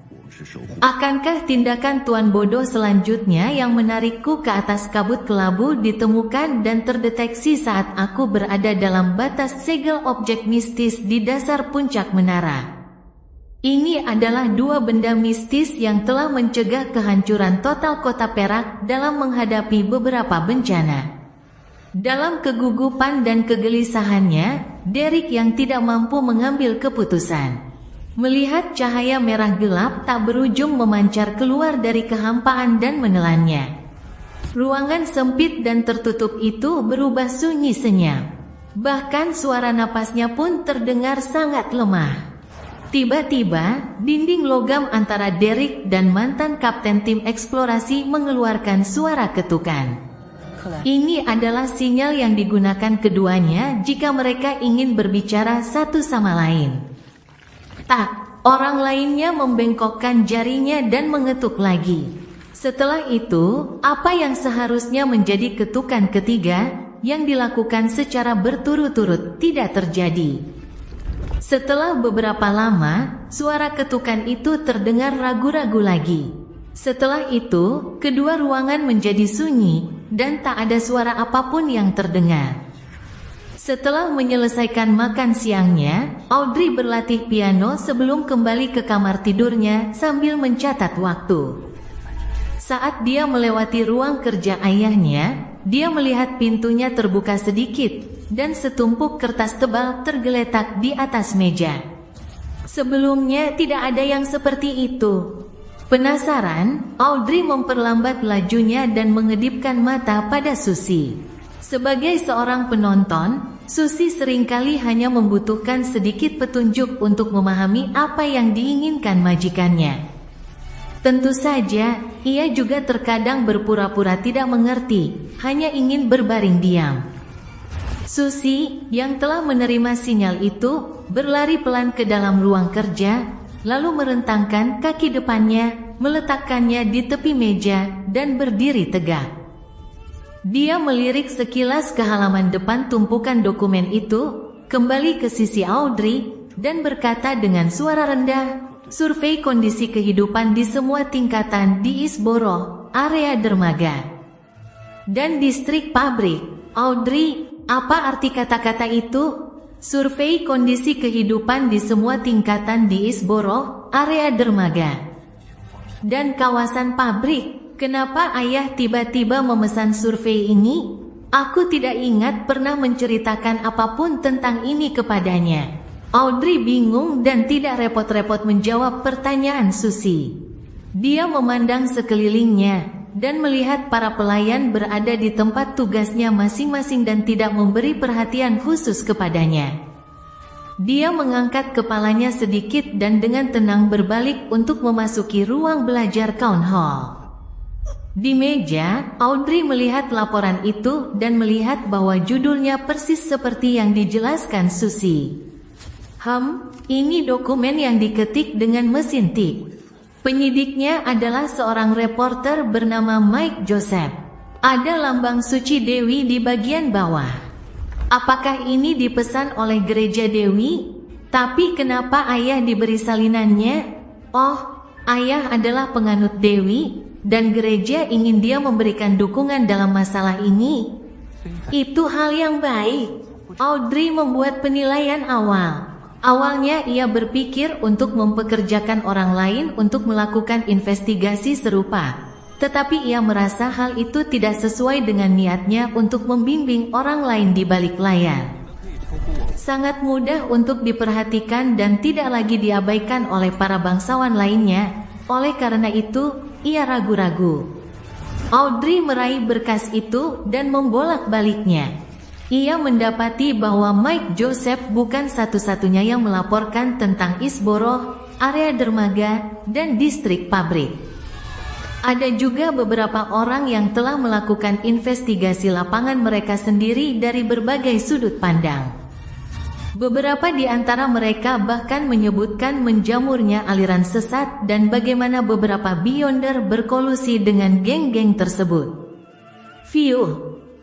"Akankah tindakan tuan bodoh selanjutnya yang menarikku ke atas kabut kelabu ditemukan dan terdeteksi saat aku berada dalam batas segel objek mistis di dasar puncak menara?" Ini adalah dua benda mistis yang telah mencegah kehancuran total kota perak dalam menghadapi beberapa bencana. Dalam kegugupan dan kegelisahannya, Derek yang tidak mampu mengambil keputusan. Melihat cahaya merah gelap tak berujung memancar keluar dari kehampaan dan menelannya. Ruangan sempit dan tertutup itu berubah sunyi senyap. Bahkan suara napasnya pun terdengar sangat lemah. Tiba-tiba, dinding logam antara Derek dan mantan kapten tim eksplorasi mengeluarkan suara ketukan. Ini adalah sinyal yang digunakan keduanya jika mereka ingin berbicara satu sama lain. Tak, orang lainnya membengkokkan jarinya dan mengetuk lagi. Setelah itu, apa yang seharusnya menjadi ketukan ketiga, yang dilakukan secara berturut-turut tidak terjadi. Setelah beberapa lama, suara ketukan itu terdengar ragu-ragu lagi. Setelah itu, kedua ruangan menjadi sunyi, dan tak ada suara apapun yang terdengar. Setelah menyelesaikan makan siangnya, Audrey berlatih piano sebelum kembali ke kamar tidurnya sambil mencatat waktu. Saat dia melewati ruang kerja ayahnya, dia melihat pintunya terbuka sedikit, dan setumpuk kertas tebal tergeletak di atas meja. Sebelumnya tidak ada yang seperti itu. Penasaran, Audrey memperlambat lajunya dan mengedipkan mata pada Susie. Sebagai seorang penonton, Susie seringkali hanya membutuhkan sedikit petunjuk untuk memahami apa yang diinginkan majikannya. Tentu saja, ia juga terkadang berpura-pura tidak mengerti, hanya ingin berbaring diam. Susie, yang telah menerima sinyal itu, berlari pelan ke dalam ruang kerja, lalu merentangkan kaki depannya, meletakkannya di tepi meja, dan berdiri tegak. Dia melirik sekilas ke halaman depan tumpukan dokumen itu, kembali ke sisi Audrey, dan berkata dengan suara rendah, "Survei kondisi kehidupan di semua tingkatan di Eastborough, area dermaga, dan distrik pabrik." Audrey, apa arti kata-kata itu? Survei kondisi kehidupan di semua tingkatan di Eastborough, area dermaga, dan kawasan pabrik. Kenapa ayah tiba-tiba memesan survei ini? Aku tidak ingat pernah menceritakan apapun tentang ini kepadanya. Audrey bingung dan tidak repot-repot menjawab pertanyaan Susie. Dia memandang sekelilingnya dan melihat para pelayan berada di tempat tugasnya masing-masing dan tidak memberi perhatian khusus kepadanya. Dia mengangkat kepalanya sedikit dan dengan tenang berbalik untuk memasuki ruang belajar Count Hall. Di meja, Audrey melihat laporan itu dan melihat bahwa judulnya persis seperti yang dijelaskan Susie. Ini dokumen yang diketik dengan mesin tik. Penyidiknya adalah seorang reporter bernama Mike Joseph. Ada lambang suci Dewi di bagian bawah. Apakah ini dipesan oleh gereja Dewi? Tapi kenapa ayah diberi salinannya? Oh, ayah adalah penganut Dewi, dan gereja ingin dia memberikan dukungan dalam masalah ini. Itu hal yang baik. Audrey membuat penilaian awal. Awalnya ia berpikir untuk mempekerjakan orang lain untuk melakukan investigasi serupa. Tetapi ia merasa hal itu tidak sesuai dengan niatnya untuk membimbing orang lain di balik layar. Sangat mudah untuk diperhatikan dan tidak lagi diabaikan oleh para bangsawan lainnya. Oleh karena itu, ia ragu-ragu. Audrey meraih berkas itu dan membolak-baliknya. Ia mendapati bahwa Mike Joseph bukan satu-satunya yang melaporkan tentang Eastborough, area dermaga, dan distrik pabrik. Ada juga beberapa orang yang telah melakukan investigasi lapangan mereka sendiri dari berbagai sudut pandang. Beberapa di antara mereka bahkan menyebutkan menjamurnya aliran sesat dan bagaimana beberapa Beyonder berkolusi dengan geng-geng tersebut.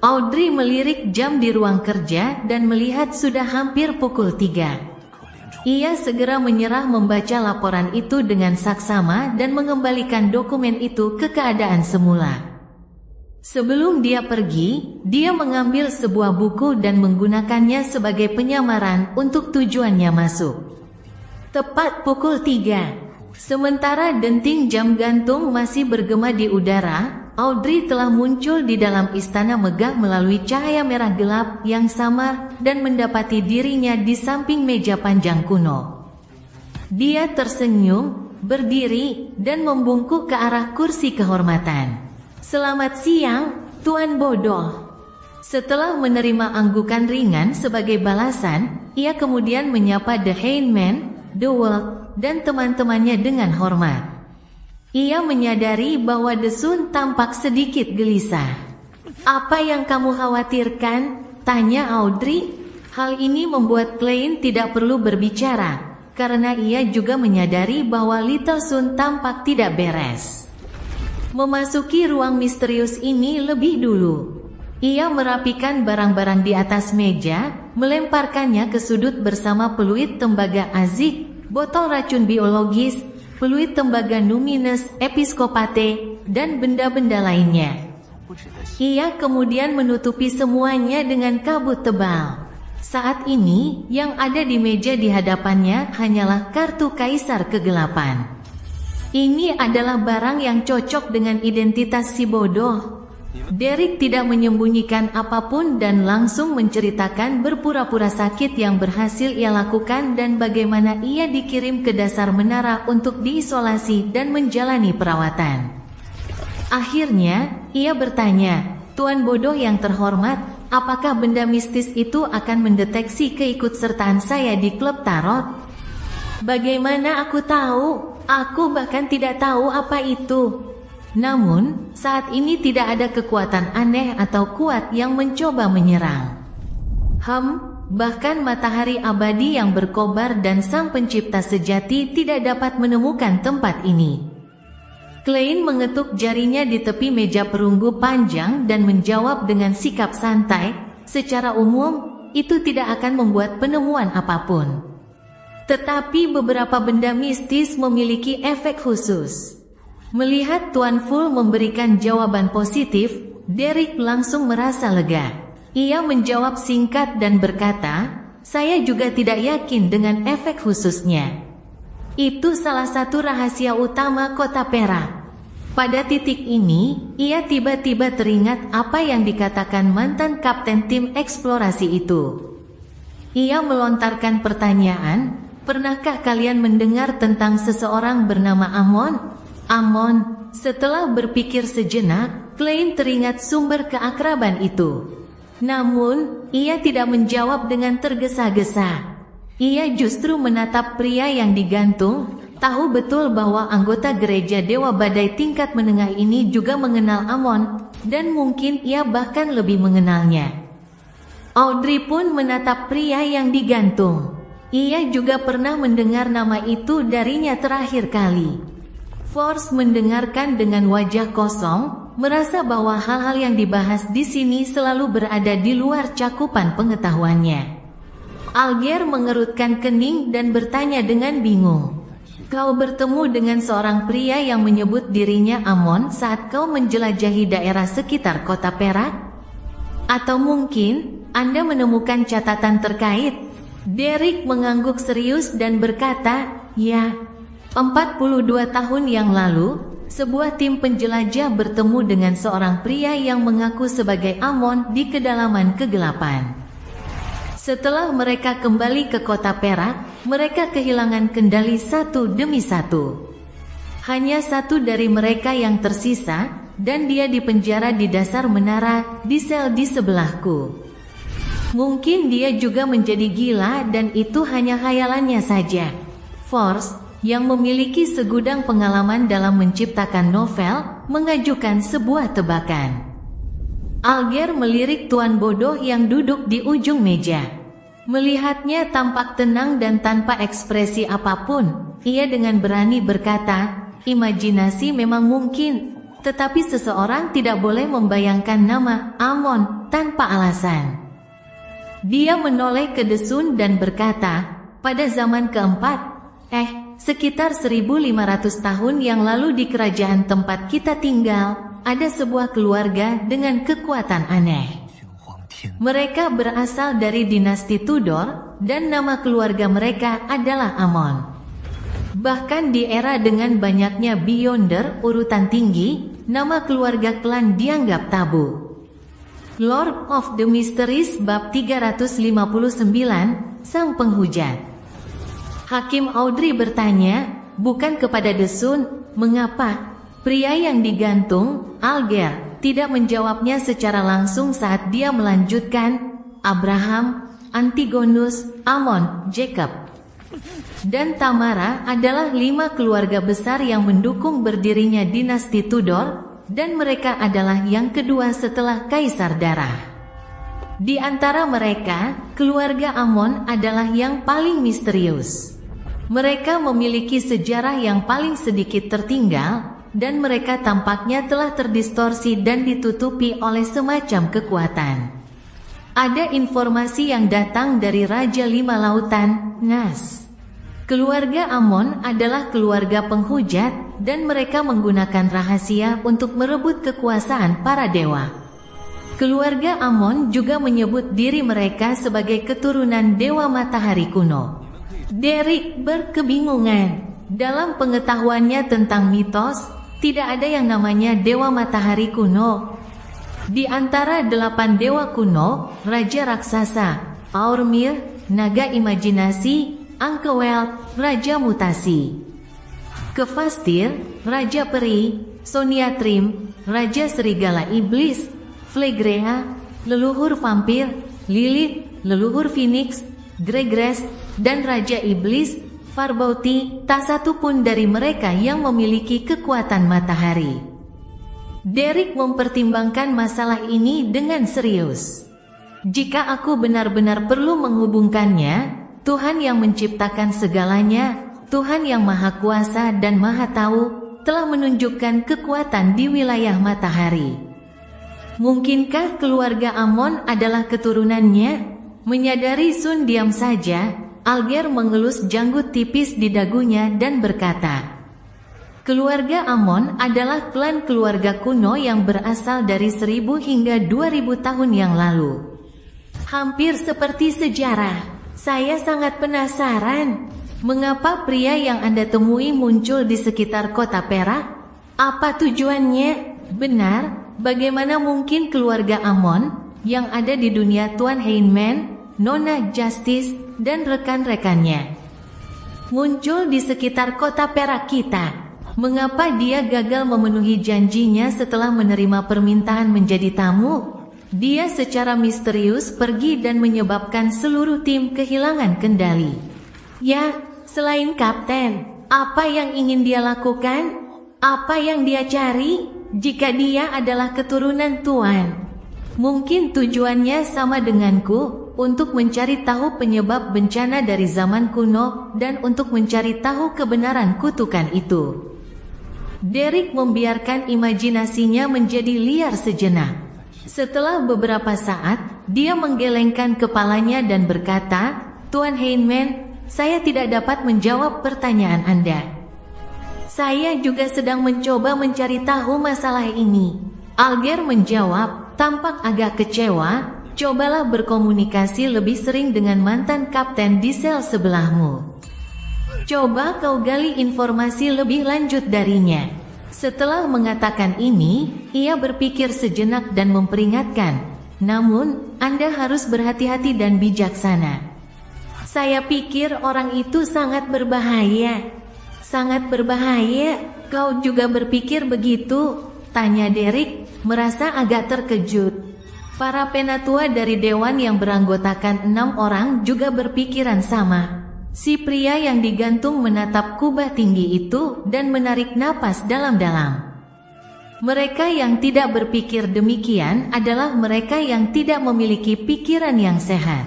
Audrey melirik jam di ruang kerja dan melihat sudah hampir pukul 3. Ia segera menyerah membaca laporan itu dengan saksama dan mengembalikan dokumen itu ke keadaan semula. Sebelum dia pergi, dia mengambil sebuah buku dan menggunakannya sebagai penyamaran untuk tujuannya masuk. Tepat pukul 3. Sementara denting jam gantung masih bergema di udara, Audrey telah muncul di dalam istana megah melalui cahaya merah gelap yang samar dan mendapati dirinya di samping meja panjang kuno. Dia tersenyum, berdiri, dan membungkuk ke arah kursi kehormatan. "Selamat siang, Tuan Bodoh." Setelah menerima anggukan ringan sebagai balasan, ia kemudian menyapa The Hangman, The Wolf, dan teman-temannya dengan hormat. Ia menyadari bahwa The Sun tampak sedikit gelisah. "Apa yang kamu khawatirkan?" tanya Audrey. Hal ini membuat Klein tidak perlu berbicara, karena ia juga menyadari bahwa Little Sun tampak tidak beres. Memasuki ruang misterius ini lebih dulu. Ia merapikan barang-barang di atas meja, melemparkannya ke sudut bersama peluit tembaga azik, botol racun biologis, peluit tembaga Numinous Episcopate, dan benda-benda lainnya. Ia kemudian menutupi semuanya dengan kabut tebal. Saat ini, yang ada di meja di hadapannya hanyalah kartu Kaisar Kegelapan. Ini adalah barang yang cocok dengan identitas si bodoh. Derek tidak menyembunyikan apapun dan langsung menceritakan berpura-pura sakit yang berhasil ia lakukan dan bagaimana ia dikirim ke dasar menara untuk diisolasi dan menjalani perawatan. Akhirnya, ia bertanya, "Tuan bodoh yang terhormat, apakah benda mistis itu akan mendeteksi keikutsertaan saya di klub tarot?" "Bagaimana aku tahu? Aku bahkan tidak tahu apa itu." Namun, saat ini tidak ada kekuatan aneh atau kuat yang mencoba menyerang. Bahkan matahari abadi yang berkobar dan sang pencipta sejati tidak dapat menemukan tempat ini. Klein mengetuk jarinya di tepi meja perunggu panjang dan menjawab dengan sikap santai, "Secara umum, itu tidak akan membuat penemuan apapun. Tetapi beberapa benda mistis memiliki efek khusus." Melihat Tuan Full memberikan jawaban positif, Derek langsung merasa lega. Ia menjawab singkat dan berkata, "Saya juga tidak yakin dengan efek khususnya. Itu salah satu rahasia utama kota perak." Pada titik ini, ia tiba-tiba teringat apa yang dikatakan mantan kapten tim eksplorasi itu. Ia melontarkan pertanyaan, "Pernahkah kalian mendengar tentang seseorang bernama Amon?" Setelah berpikir sejenak, Klein teringat sumber keakraban itu. Namun, ia tidak menjawab dengan tergesa-gesa. Ia justru menatap pria yang digantung, tahu betul bahwa anggota gereja Dewa Badai tingkat menengah ini juga mengenal Amon, dan mungkin ia bahkan lebih mengenalnya. Audrey pun menatap pria yang digantung. Ia juga pernah mendengar nama itu darinya terakhir kali. Force mendengarkan dengan wajah kosong, merasa bahwa hal-hal yang dibahas di sini selalu berada di luar cakupan pengetahuannya. Alger mengerutkan kening dan bertanya dengan bingung, "Kau bertemu dengan seorang pria yang menyebut dirinya Amon saat kau menjelajahi daerah sekitar kota perak? Atau mungkin, Anda menemukan catatan terkait?" Derek mengangguk serius dan berkata, "Ya. 42 tahun yang lalu, sebuah tim penjelajah bertemu dengan seorang pria yang mengaku sebagai Amon di kedalaman kegelapan. Setelah mereka kembali ke kota perak, mereka kehilangan kendali satu demi satu. Hanya satu dari mereka yang tersisa, dan dia dipenjara di dasar menara, di sel di sebelahku. Mungkin dia juga menjadi gila dan itu hanya khayalannya saja." Force, yang memiliki segudang pengalaman dalam menciptakan novel, mengajukan sebuah tebakan. Alger melirik tuan bodoh yang duduk di ujung meja. Melihatnya tampak tenang dan tanpa ekspresi apapun, ia dengan berani berkata, "Imajinasi memang mungkin, tetapi seseorang tidak boleh membayangkan nama Amon tanpa alasan." Dia menoleh ke Desun dan berkata, "Pada zaman keempat, sekitar 1500 tahun yang lalu di kerajaan tempat kita tinggal, ada sebuah keluarga dengan kekuatan aneh. Mereka berasal dari dinasti Tudor, dan nama keluarga mereka adalah Amon. Bahkan di era dengan banyaknya Beyonder urutan tinggi, nama keluarga klan dianggap tabu." Lord of the Mysteries bab 359, Sang Penghujat. Hakim Audrey bertanya, bukan kepada Desun, "Mengapa?" Pria yang digantung, Alger, tidak menjawabnya secara langsung saat dia melanjutkan, "Abraham, Antigonus, Amon, Jacob, dan Tamara adalah 5 keluarga besar yang mendukung berdirinya dinasti Tudor, dan mereka adalah yang kedua setelah Kaisar Darah. Di antara mereka, keluarga Amon adalah yang paling misterius. Mereka memiliki sejarah yang paling sedikit tertinggal, dan mereka tampaknya telah terdistorsi dan ditutupi oleh semacam kekuatan. Ada informasi yang datang dari Raja Lima Lautan, Nas. Keluarga Amon adalah keluarga penghujat, dan mereka menggunakan rahasia untuk merebut kekuasaan para dewa. Keluarga Amon juga menyebut diri mereka sebagai keturunan Dewa Matahari kuno. Derek berkebingungan. Dalam pengetahuannya tentang mitos, tidak ada yang namanya Dewa Matahari kuno. Di antara 8 dewa kuno, Raja Raksasa, Aurmir, Naga Imajinasi, Ankewell, Raja Mutasi, Kefastir, Raja Peri, Soniatrim, Raja Serigala Iblis, Phlegrea, leluhur vampir, Lilith, leluhur Phoenix, Gregres, dan Raja Iblis, Farbauti. Tak satu pun dari mereka yang memiliki kekuatan matahari. Derek mempertimbangkan masalah ini dengan serius. Jika aku benar-benar perlu menghubungkannya, Tuhan yang menciptakan segalanya, Tuhan yang Maha Kuasa dan Maha Tahu, telah menunjukkan kekuatan di wilayah matahari. Mungkinkah keluarga Amon adalah keturunannya? Menyadari Sun diam saja, Alger mengelus janggut tipis di dagunya dan berkata, keluarga Amon adalah klan keluarga kuno yang berasal dari 1000 hingga 2000 tahun yang lalu. Hampir seperti sejarah. Saya sangat penasaran, mengapa pria yang Anda temui muncul di sekitar kota Perak? Apa tujuannya? Benar. Bagaimana mungkin keluarga Amon yang ada di dunia Tuan Heinman, Nona Justice, dan rekan-rekannya muncul di sekitar kota Perak kita? Mengapa dia gagal memenuhi janjinya setelah menerima permintaan menjadi tamu? Dia secara misterius pergi dan menyebabkan seluruh tim kehilangan kendali. Ya, selain kapten, apa yang ingin dia lakukan? Apa yang dia cari? Jika dia adalah keturunan Tuan, mungkin tujuannya sama denganku, untuk mencari tahu penyebab bencana dari zaman kuno dan untuk mencari tahu kebenaran kutukan itu. Derek membiarkan imajinasinya menjadi liar sejenak. Setelah beberapa saat, dia menggelengkan kepalanya dan berkata, Tuan Heinman, saya tidak dapat menjawab pertanyaan Anda. Saya juga sedang mencoba mencari tahu masalah ini. Alger menjawab, tampak agak kecewa. Cobalah berkomunikasi lebih sering dengan mantan kapten di sel sebelahmu. Coba kau gali informasi lebih lanjut darinya. Setelah mengatakan ini, ia berpikir sejenak dan memperingatkan, namun, Anda harus berhati-hati dan bijaksana. Saya pikir orang itu sangat berbahaya. Sangat berbahaya, kau juga berpikir begitu? Tanya Derek, merasa agak terkejut. Para penatua dari dewan yang beranggotakan 6 orang juga berpikiran sama. Si pria yang digantung menatap kubah tinggi itu dan menarik napas dalam-dalam. Mereka yang tidak berpikir demikian adalah mereka yang tidak memiliki pikiran yang sehat.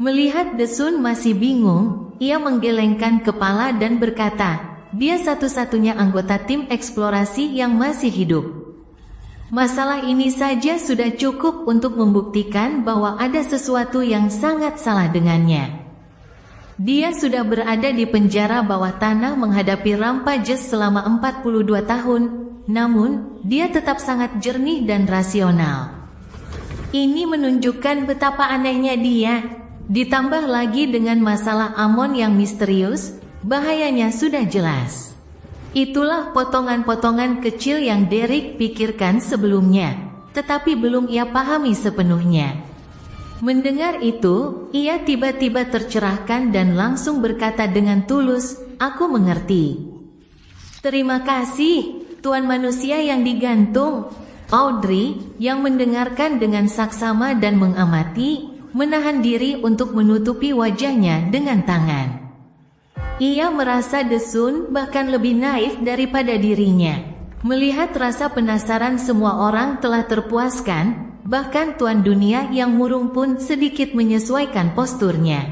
Melihat Desun masih bingung, ia menggelengkan kepala dan berkata, dia satu-satunya anggota tim eksplorasi yang masih hidup. Masalah ini saja sudah cukup untuk membuktikan bahwa ada sesuatu yang sangat salah dengannya. Dia sudah berada di penjara bawah tanah menghadapi rampages selama 42 tahun, namun dia tetap sangat jernih dan rasional. Ini menunjukkan betapa anehnya dia. Ditambah lagi dengan masalah Amon yang misterius, bahayanya sudah jelas. Itulah potongan-potongan kecil yang Derek pikirkan sebelumnya, tetapi belum ia pahami sepenuhnya. Mendengar itu, ia tiba-tiba tercerahkan dan langsung berkata dengan tulus, aku mengerti. Terima kasih, Tuan Manusia yang digantung. Audrey, yang mendengarkan dengan saksama dan mengamati, menahan diri untuk menutupi wajahnya dengan tangan. Ia merasa Desun bahkan lebih naif daripada dirinya. Melihat rasa penasaran semua orang telah terpuaskan, bahkan Tuan Dunia yang murung pun sedikit menyesuaikan posturnya.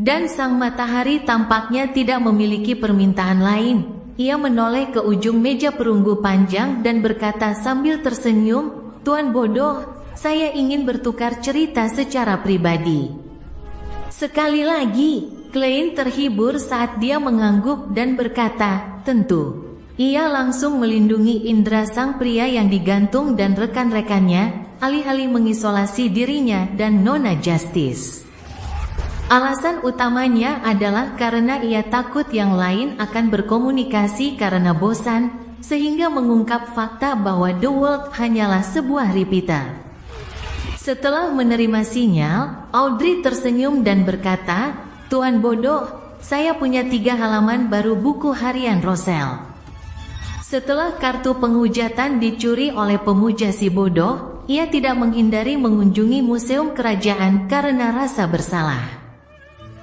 Dan sang matahari tampaknya tidak memiliki permintaan lain. Ia menoleh ke ujung meja perunggu panjang dan berkata sambil tersenyum, Tuan bodoh, saya ingin bertukar cerita secara pribadi. Sekali lagi, Klein terhibur saat dia mengangguk dan berkata, tentu. Ia langsung melindungi indera sang pria yang digantung dan rekan-rekannya, alih-alih mengisolasi dirinya dan Nona Justice. Alasan utamanya adalah karena ia takut yang lain akan berkomunikasi karena bosan, sehingga mengungkap fakta bahwa The World hanyalah sebuah repeater. Setelah menerima sinyal, Audrey tersenyum dan berkata, "Tuan bodoh, saya punya 3 halaman baru buku harian Roselle." Setelah kartu penghujatan dicuri oleh pemuja si bodoh, ia tidak menghindari mengunjungi museum kerajaan karena rasa bersalah.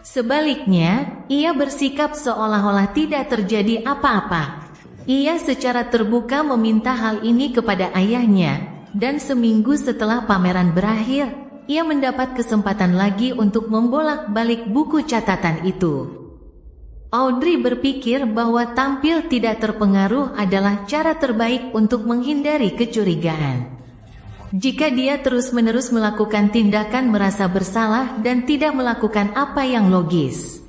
Sebaliknya, ia bersikap seolah-olah tidak terjadi apa-apa. Ia secara terbuka meminta hal ini kepada ayahnya, dan seminggu setelah pameran berakhir, ia mendapat kesempatan lagi untuk membolak-balik buku catatan itu. Audrey berpikir bahwa tampil tidak terpengaruh adalah cara terbaik untuk menghindari kecurigaan. Jika dia terus-menerus melakukan tindakan merasa bersalah dan tidak melakukan apa yang logis.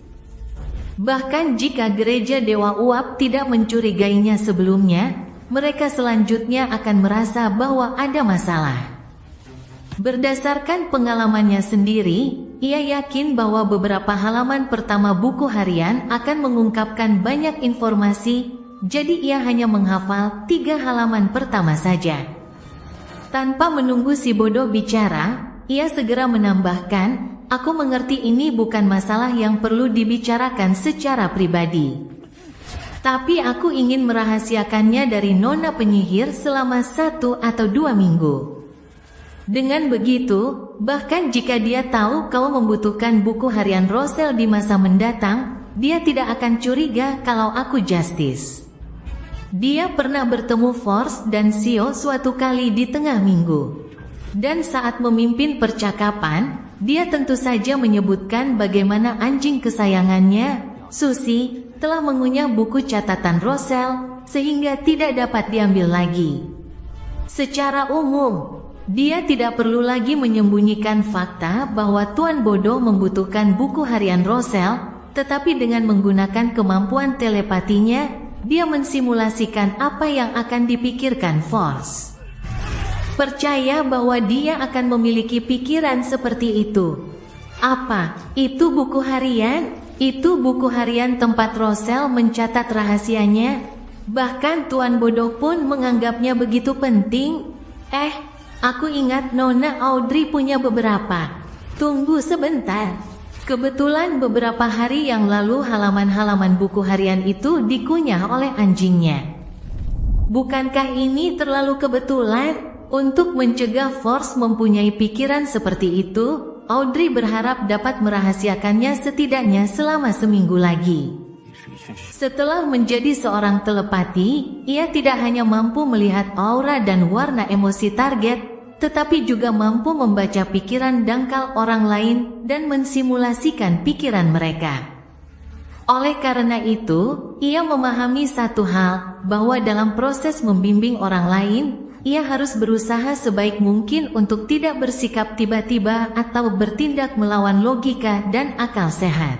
Bahkan jika gereja Dewa Uap tidak mencurigainya sebelumnya, mereka selanjutnya akan merasa bahwa ada masalah. Berdasarkan pengalamannya sendiri, ia yakin bahwa beberapa halaman pertama buku harian akan mengungkapkan banyak informasi, jadi ia hanya menghafal 3 halaman pertama saja. Tanpa menunggu si bodoh bicara, ia segera menambahkan, "Aku mengerti ini bukan masalah yang perlu dibicarakan secara pribadi. Tapi aku ingin merahasiakannya dari Nona penyihir selama 1 atau 2 minggu. Dengan begitu, bahkan jika dia tahu kau membutuhkan buku harian Roselle di masa mendatang, dia tidak akan curiga kalau aku Justice." Dia pernah bertemu Force dan Sio suatu kali di tengah minggu. Dan saat memimpin percakapan, dia tentu saja menyebutkan bagaimana anjing kesayangannya, Susie, telah mengunyah buku catatan Roselle, sehingga tidak dapat diambil lagi. Secara umum, dia tidak perlu lagi menyembunyikan fakta bahwa Tuan Bodoh membutuhkan buku harian Roselle, tetapi dengan menggunakan kemampuan telepatinya, dia mensimulasikan apa yang akan dipikirkan Force. Percaya bahwa dia akan memiliki pikiran seperti itu. Apa itu buku harian? Itu buku harian tempat Roselle mencatat rahasianya. Bahkan Tuan Bodoh pun menganggapnya begitu penting. Aku ingat Nona Audrey punya beberapa. Tunggu sebentar. Kebetulan beberapa hari yang lalu halaman-halaman buku harian itu dikunyah oleh anjingnya. Bukankah ini terlalu kebetulan? Untuk mencegah Force mempunyai pikiran seperti itu, Audrey berharap dapat merahasiakannya setidaknya selama seminggu lagi. Setelah menjadi seorang telepati, ia tidak hanya mampu melihat aura dan warna emosi target, tetapi juga mampu membaca pikiran dangkal orang lain dan mensimulasikan pikiran mereka. Oleh karena itu, ia memahami satu hal, bahwa dalam proses membimbing orang lain, ia harus berusaha sebaik mungkin untuk tidak bersikap tiba-tiba atau bertindak melawan logika dan akal sehat.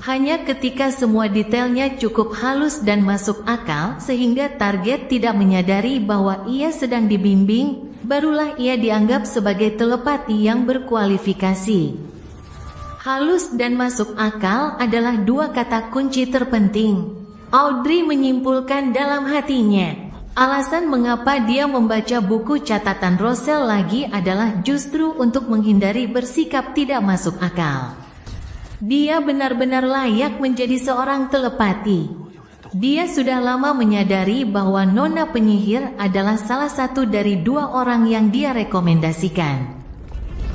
Hanya ketika semua detailnya cukup halus dan masuk akal sehingga target tidak menyadari bahwa ia sedang dibimbing, barulah ia dianggap sebagai telepati yang berkualifikasi. Halus dan masuk akal adalah 2 kata kunci terpenting. Audrey menyimpulkan dalam hatinya. Alasan mengapa dia membaca buku catatan Roselle lagi adalah justru untuk menghindari bersikap tidak masuk akal. Dia benar-benar layak menjadi seorang telepati. Dia sudah lama menyadari bahwa Nona penyihir adalah salah satu dari 2 orang yang dia rekomendasikan.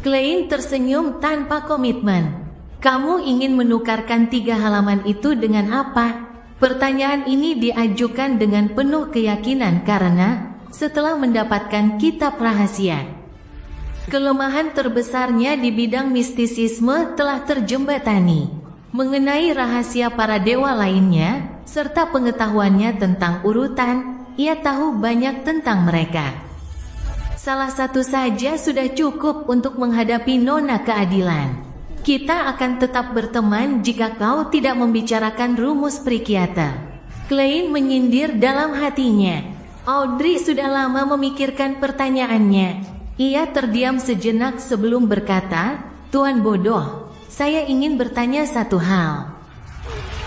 Klein tersenyum tanpa komitmen. "Kamu ingin menukarkan 3 halaman itu dengan apa?" Pertanyaan ini diajukan dengan penuh keyakinan karena, setelah mendapatkan kitab rahasia, kelemahan terbesarnya di bidang mistisisme telah terjembatani. Mengenai rahasia para dewa lainnya, serta pengetahuannya tentang urutan, ia tahu banyak tentang mereka. Salah satu saja sudah cukup untuk menghadapi Nona keadilan. Kita akan tetap berteman jika kau tidak membicarakan rumus Prikiata. Klein menyindir dalam hatinya. Audrey sudah lama memikirkan pertanyaannya. Ia terdiam sejenak sebelum berkata, "Tuan bodoh, saya ingin bertanya satu hal.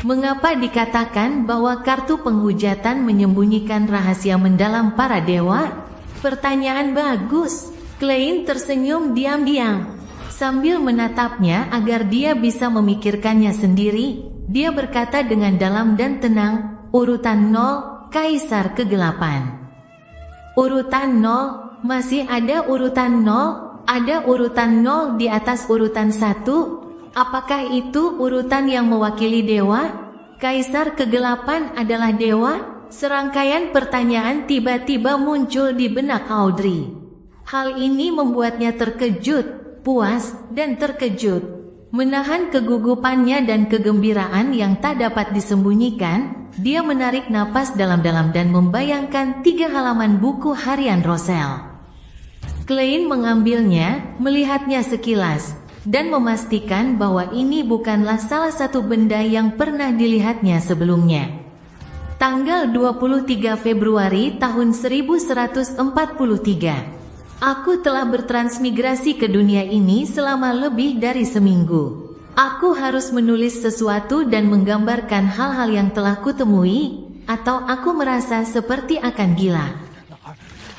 Mengapa dikatakan bahwa kartu penghujatan menyembunyikan rahasia mendalam para dewa?" Pertanyaan bagus. Klein tersenyum diam-diam. Sambil menatapnya agar dia bisa memikirkannya sendiri, dia berkata dengan dalam dan tenang, "Urutan 0, Kaisar Kegelapan." Urutan 0, masih ada urutan 0? Ada urutan 0 di atas urutan 1? Apakah itu urutan yang mewakili dewa? Kaisar Kegelapan adalah dewa? Serangkaian pertanyaan tiba-tiba muncul di benak Audrey. Hal ini membuatnya terkejut, puas, dan terkejut. Menahan kegugupannya dan kegembiraan yang tak dapat disembunyikan, dia menarik napas dalam-dalam dan membayangkan 3 halaman buku harian Roselle. Klein mengambilnya, melihatnya sekilas, dan memastikan bahwa ini bukanlah salah satu benda yang pernah dilihatnya sebelumnya. Tanggal 23 Februari tahun 1143. Aku telah bertransmigrasi ke dunia ini selama lebih dari seminggu. Aku harus menulis sesuatu dan menggambarkan hal-hal yang telah kutemui, atau aku merasa seperti akan gila.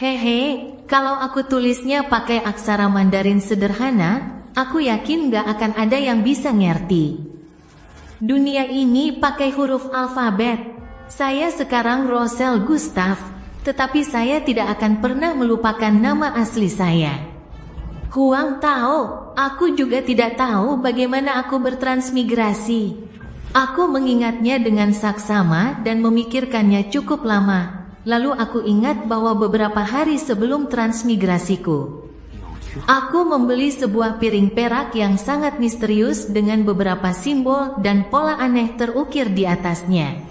Hehe, kalau aku tulisnya pakai aksara Mandarin sederhana, aku yakin gak akan ada yang bisa ngerti. Dunia ini pakai huruf alfabet. Saya sekarang Roselle Gustav. Tetapi saya tidak akan pernah melupakan nama asli saya. Huang tahu, aku juga tidak tahu bagaimana aku bertransmigrasi. Aku mengingatnya dengan saksama dan memikirkannya cukup lama. Lalu aku ingat bahwa beberapa hari sebelum transmigrasiku, aku membeli sebuah piring perak yang sangat misterius dengan beberapa simbol dan pola aneh terukir di atasnya.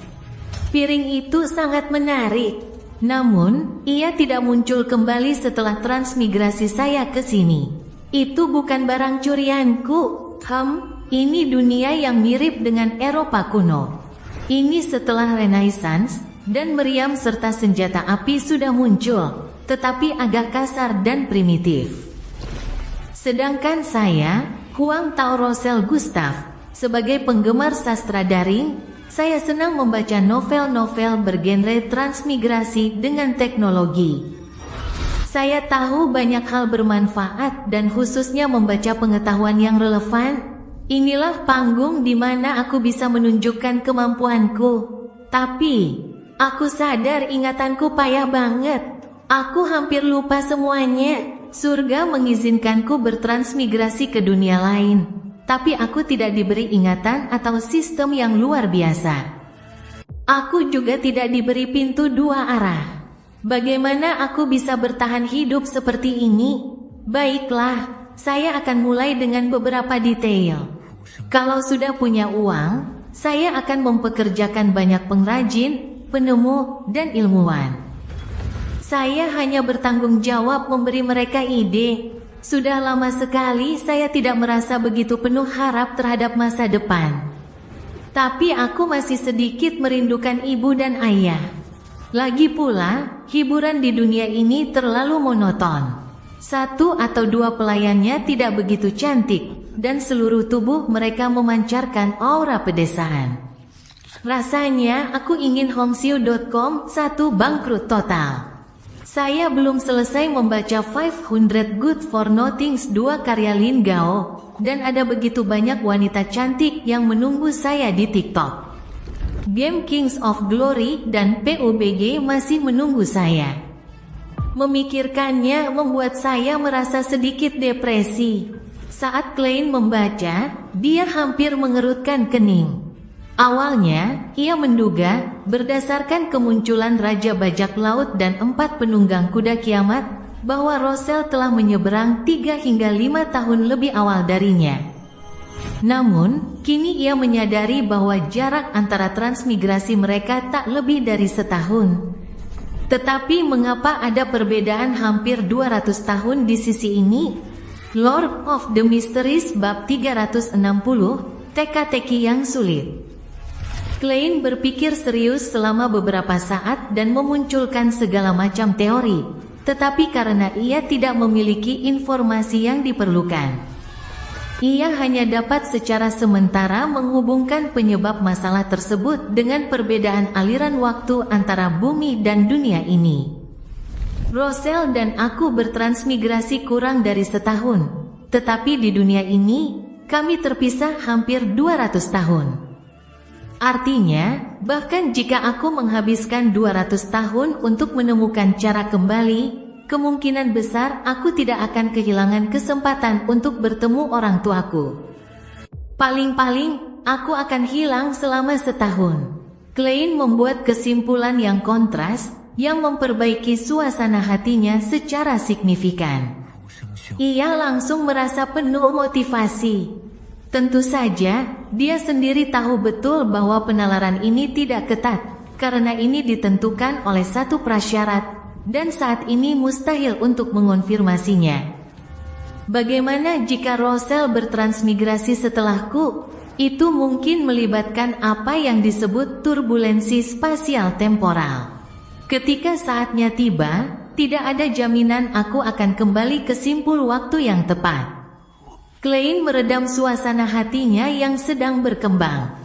Piring itu sangat menarik. Namun, ia tidak muncul kembali setelah transmigrasi saya ke sini. Itu bukan barang curianku. Ini dunia yang mirip dengan Eropa kuno. Ini setelah Renaissance, dan meriam serta senjata api sudah muncul, tetapi agak kasar dan primitif. Sedangkan saya, Huang Tao Roselle Gustav, sebagai penggemar sastra daring, saya senang membaca novel-novel bergenre transmigrasi dengan teknologi. Saya tahu banyak hal bermanfaat dan khususnya membaca pengetahuan yang relevan. Inilah panggung di mana aku bisa menunjukkan kemampuanku. Tapi, aku sadar ingatanku payah banget. Aku hampir lupa semuanya. Surga mengizinkanku bertransmigrasi ke dunia lain. Tapi aku tidak diberi ingatan atau sistem yang luar biasa. Aku juga tidak diberi pintu 2 arah. Bagaimana aku bisa bertahan hidup seperti ini? Baiklah, saya akan mulai dengan beberapa detail. Kalau sudah punya uang, saya akan mempekerjakan banyak pengrajin, penemu, dan ilmuwan. Saya hanya bertanggung jawab memberi mereka ide. Sudah lama sekali saya tidak merasa begitu penuh harap terhadap masa depan. Tapi aku masih sedikit merindukan ibu dan ayah. Lagi pula, hiburan di dunia ini terlalu monoton. 1 atau 2 pelayannya tidak begitu cantik, dan seluruh tubuh mereka memancarkan aura pedesaan. Rasanya aku ingin homesio.com 1 bangkrut total. Saya belum selesai membaca 500 Good for Nothings 2 karya Lin Gao, dan ada begitu banyak wanita cantik yang menunggu saya di TikTok. Game Kings of Glory dan PUBG masih menunggu saya. Memikirkannya membuat saya merasa sedikit depresi. Saat Klein membaca, dia hampir mengerutkan kening. Awalnya, ia menduga, berdasarkan kemunculan Raja Bajak Laut dan 4 penunggang kuda kiamat, bahwa Roselle telah menyeberang 3 hingga 5 tahun lebih awal darinya. Namun, kini ia menyadari bahwa jarak antara transmigrasi mereka tak lebih dari setahun. Tetapi mengapa ada perbedaan hampir 200 tahun di sisi ini? Lord of the Mysteries bab 360, teka-teki yang sulit. Klein berpikir serius selama beberapa saat dan memunculkan segala macam teori, tetapi karena ia tidak memiliki informasi yang diperlukan, ia hanya dapat secara sementara menghubungkan penyebab masalah tersebut dengan perbedaan aliran waktu antara bumi dan dunia ini. Rosel dan aku bertransmigrasi kurang dari setahun, tetapi di dunia ini, kami terpisah hampir 200 tahun. Artinya, bahkan jika aku menghabiskan 200 tahun untuk menemukan cara kembali, kemungkinan besar aku tidak akan kehilangan kesempatan untuk bertemu orang tuaku. Paling-paling, aku akan hilang selama setahun. Klein membuat kesimpulan yang kontras, yang memperbaiki suasana hatinya secara signifikan. Ia langsung merasa penuh motivasi. Tentu saja, dia sendiri tahu betul bahwa penalaran ini tidak ketat, karena ini ditentukan oleh satu prasyarat, dan saat ini mustahil untuk mengonfirmasinya. Bagaimana jika Rosel bertransmigrasi setelahku? Itu mungkin melibatkan apa yang disebut turbulensi spasial temporal. Ketika saatnya tiba, tidak ada jaminan aku akan kembali ke simpul waktu yang tepat. Klein meredam suasana hatinya yang sedang berkembang.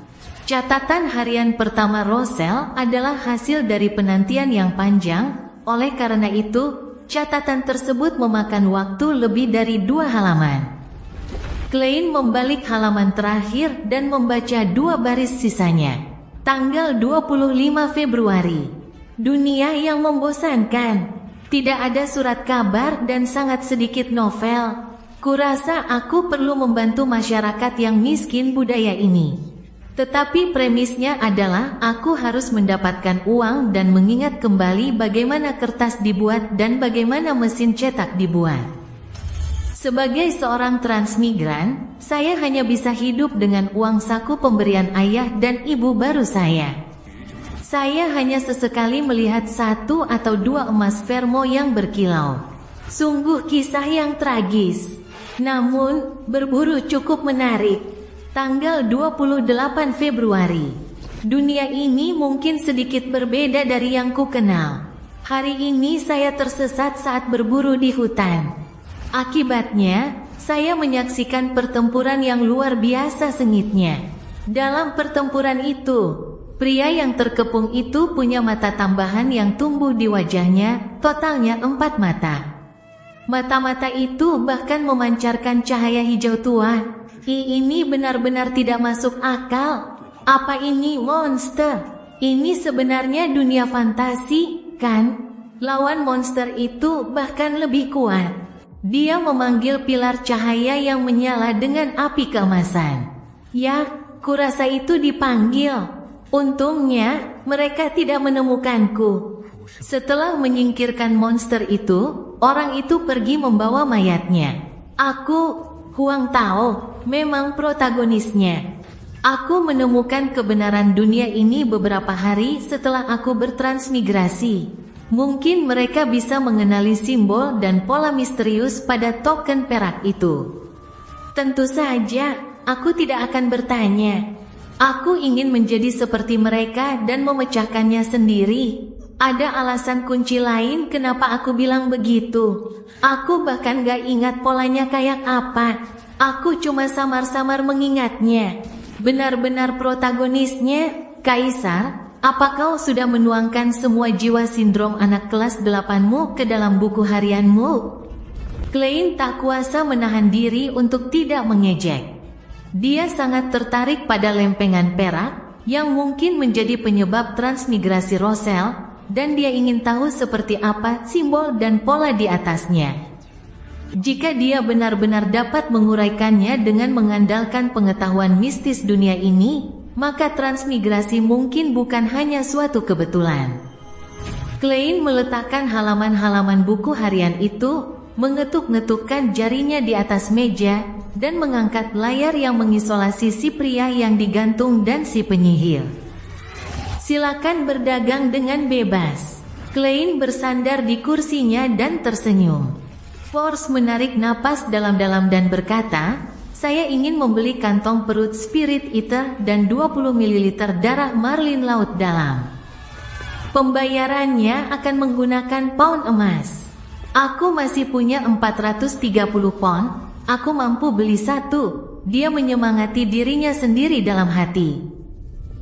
Catatan harian pertama Rosel adalah hasil dari penantian yang panjang, oleh karena itu, catatan tersebut memakan waktu lebih dari 2 halaman. Klein membalik halaman terakhir dan membaca 2 baris sisanya. Tanggal 25 Februari. Dunia yang membosankan. Tidak ada surat kabar dan sangat sedikit novel. Kurasa aku perlu membantu masyarakat yang miskin budaya ini. Tetapi premisnya adalah aku harus mendapatkan uang dan mengingat kembali bagaimana kertas dibuat dan bagaimana mesin cetak dibuat. Sebagai seorang transmigran, saya hanya bisa hidup dengan uang saku pemberian ayah dan ibu baru saya. Saya hanya sesekali melihat 1 atau 2 emas Vermo yang berkilau. Sungguh kisah yang tragis. Namun, berburu cukup menarik. Tanggal 28 Februari. Dunia ini mungkin sedikit berbeda dari yang ku kenal. Hari ini saya tersesat saat berburu di hutan. Akibatnya, saya menyaksikan pertempuran yang luar biasa sengitnya. Dalam pertempuran itu, pria yang terkepung itu punya mata tambahan yang tumbuh di wajahnya, totalnya 4 mata. Mata-mata itu bahkan memancarkan cahaya hijau tua. Ini benar-benar tidak masuk akal. Apa ini monster? Ini sebenarnya dunia fantasi, kan? Lawan monster itu bahkan lebih kuat. Dia memanggil pilar cahaya yang menyala dengan api keemasan. Ya, kurasa itu dipanggil. Untungnya, mereka tidak menemukanku. Setelah menyingkirkan monster itu, orang itu pergi membawa mayatnya. Aku, Huang Tao, memang protagonisnya. Aku menemukan kebenaran dunia ini beberapa hari setelah aku bertransmigrasi. Mungkin mereka bisa mengenali simbol dan pola misterius pada token perak itu. Tentu saja, aku tidak akan bertanya. Aku ingin menjadi seperti mereka dan memecahkannya sendiri. Ada alasan kunci lain kenapa aku bilang begitu. Aku bahkan gak ingat polanya kayak apa. Aku cuma samar-samar mengingatnya. Benar-benar protagonisnya, Kaisar, apa kau sudah menuangkan semua jiwa sindrom anak kelas 8-mu ke dalam buku harianmu? Klein tak kuasa menahan diri untuk tidak mengejek. Dia sangat tertarik pada lempengan perak, yang mungkin menjadi penyebab transmigrasi Rosel, dan dia ingin tahu seperti apa simbol dan pola di atasnya. Jika dia benar-benar dapat menguraikannya dengan mengandalkan pengetahuan mistis dunia ini, maka transmigrasi mungkin bukan hanya suatu kebetulan. Klein meletakkan halaman-halaman buku harian itu, mengetuk-ngetukkan jarinya di atas meja, dan mengangkat layar yang mengisolasi si pria yang digantung dan si penyihir. Silakan berdagang dengan bebas. Klein bersandar di kursinya dan tersenyum. Force menarik napas dalam-dalam dan berkata, Saya ingin membeli kantong perut Spirit Eater dan 20 ml darah marlin laut dalam. Pembayarannya akan menggunakan pound emas. Aku masih punya 430 pound, aku mampu beli satu. Dia menyemangati dirinya sendiri dalam hati.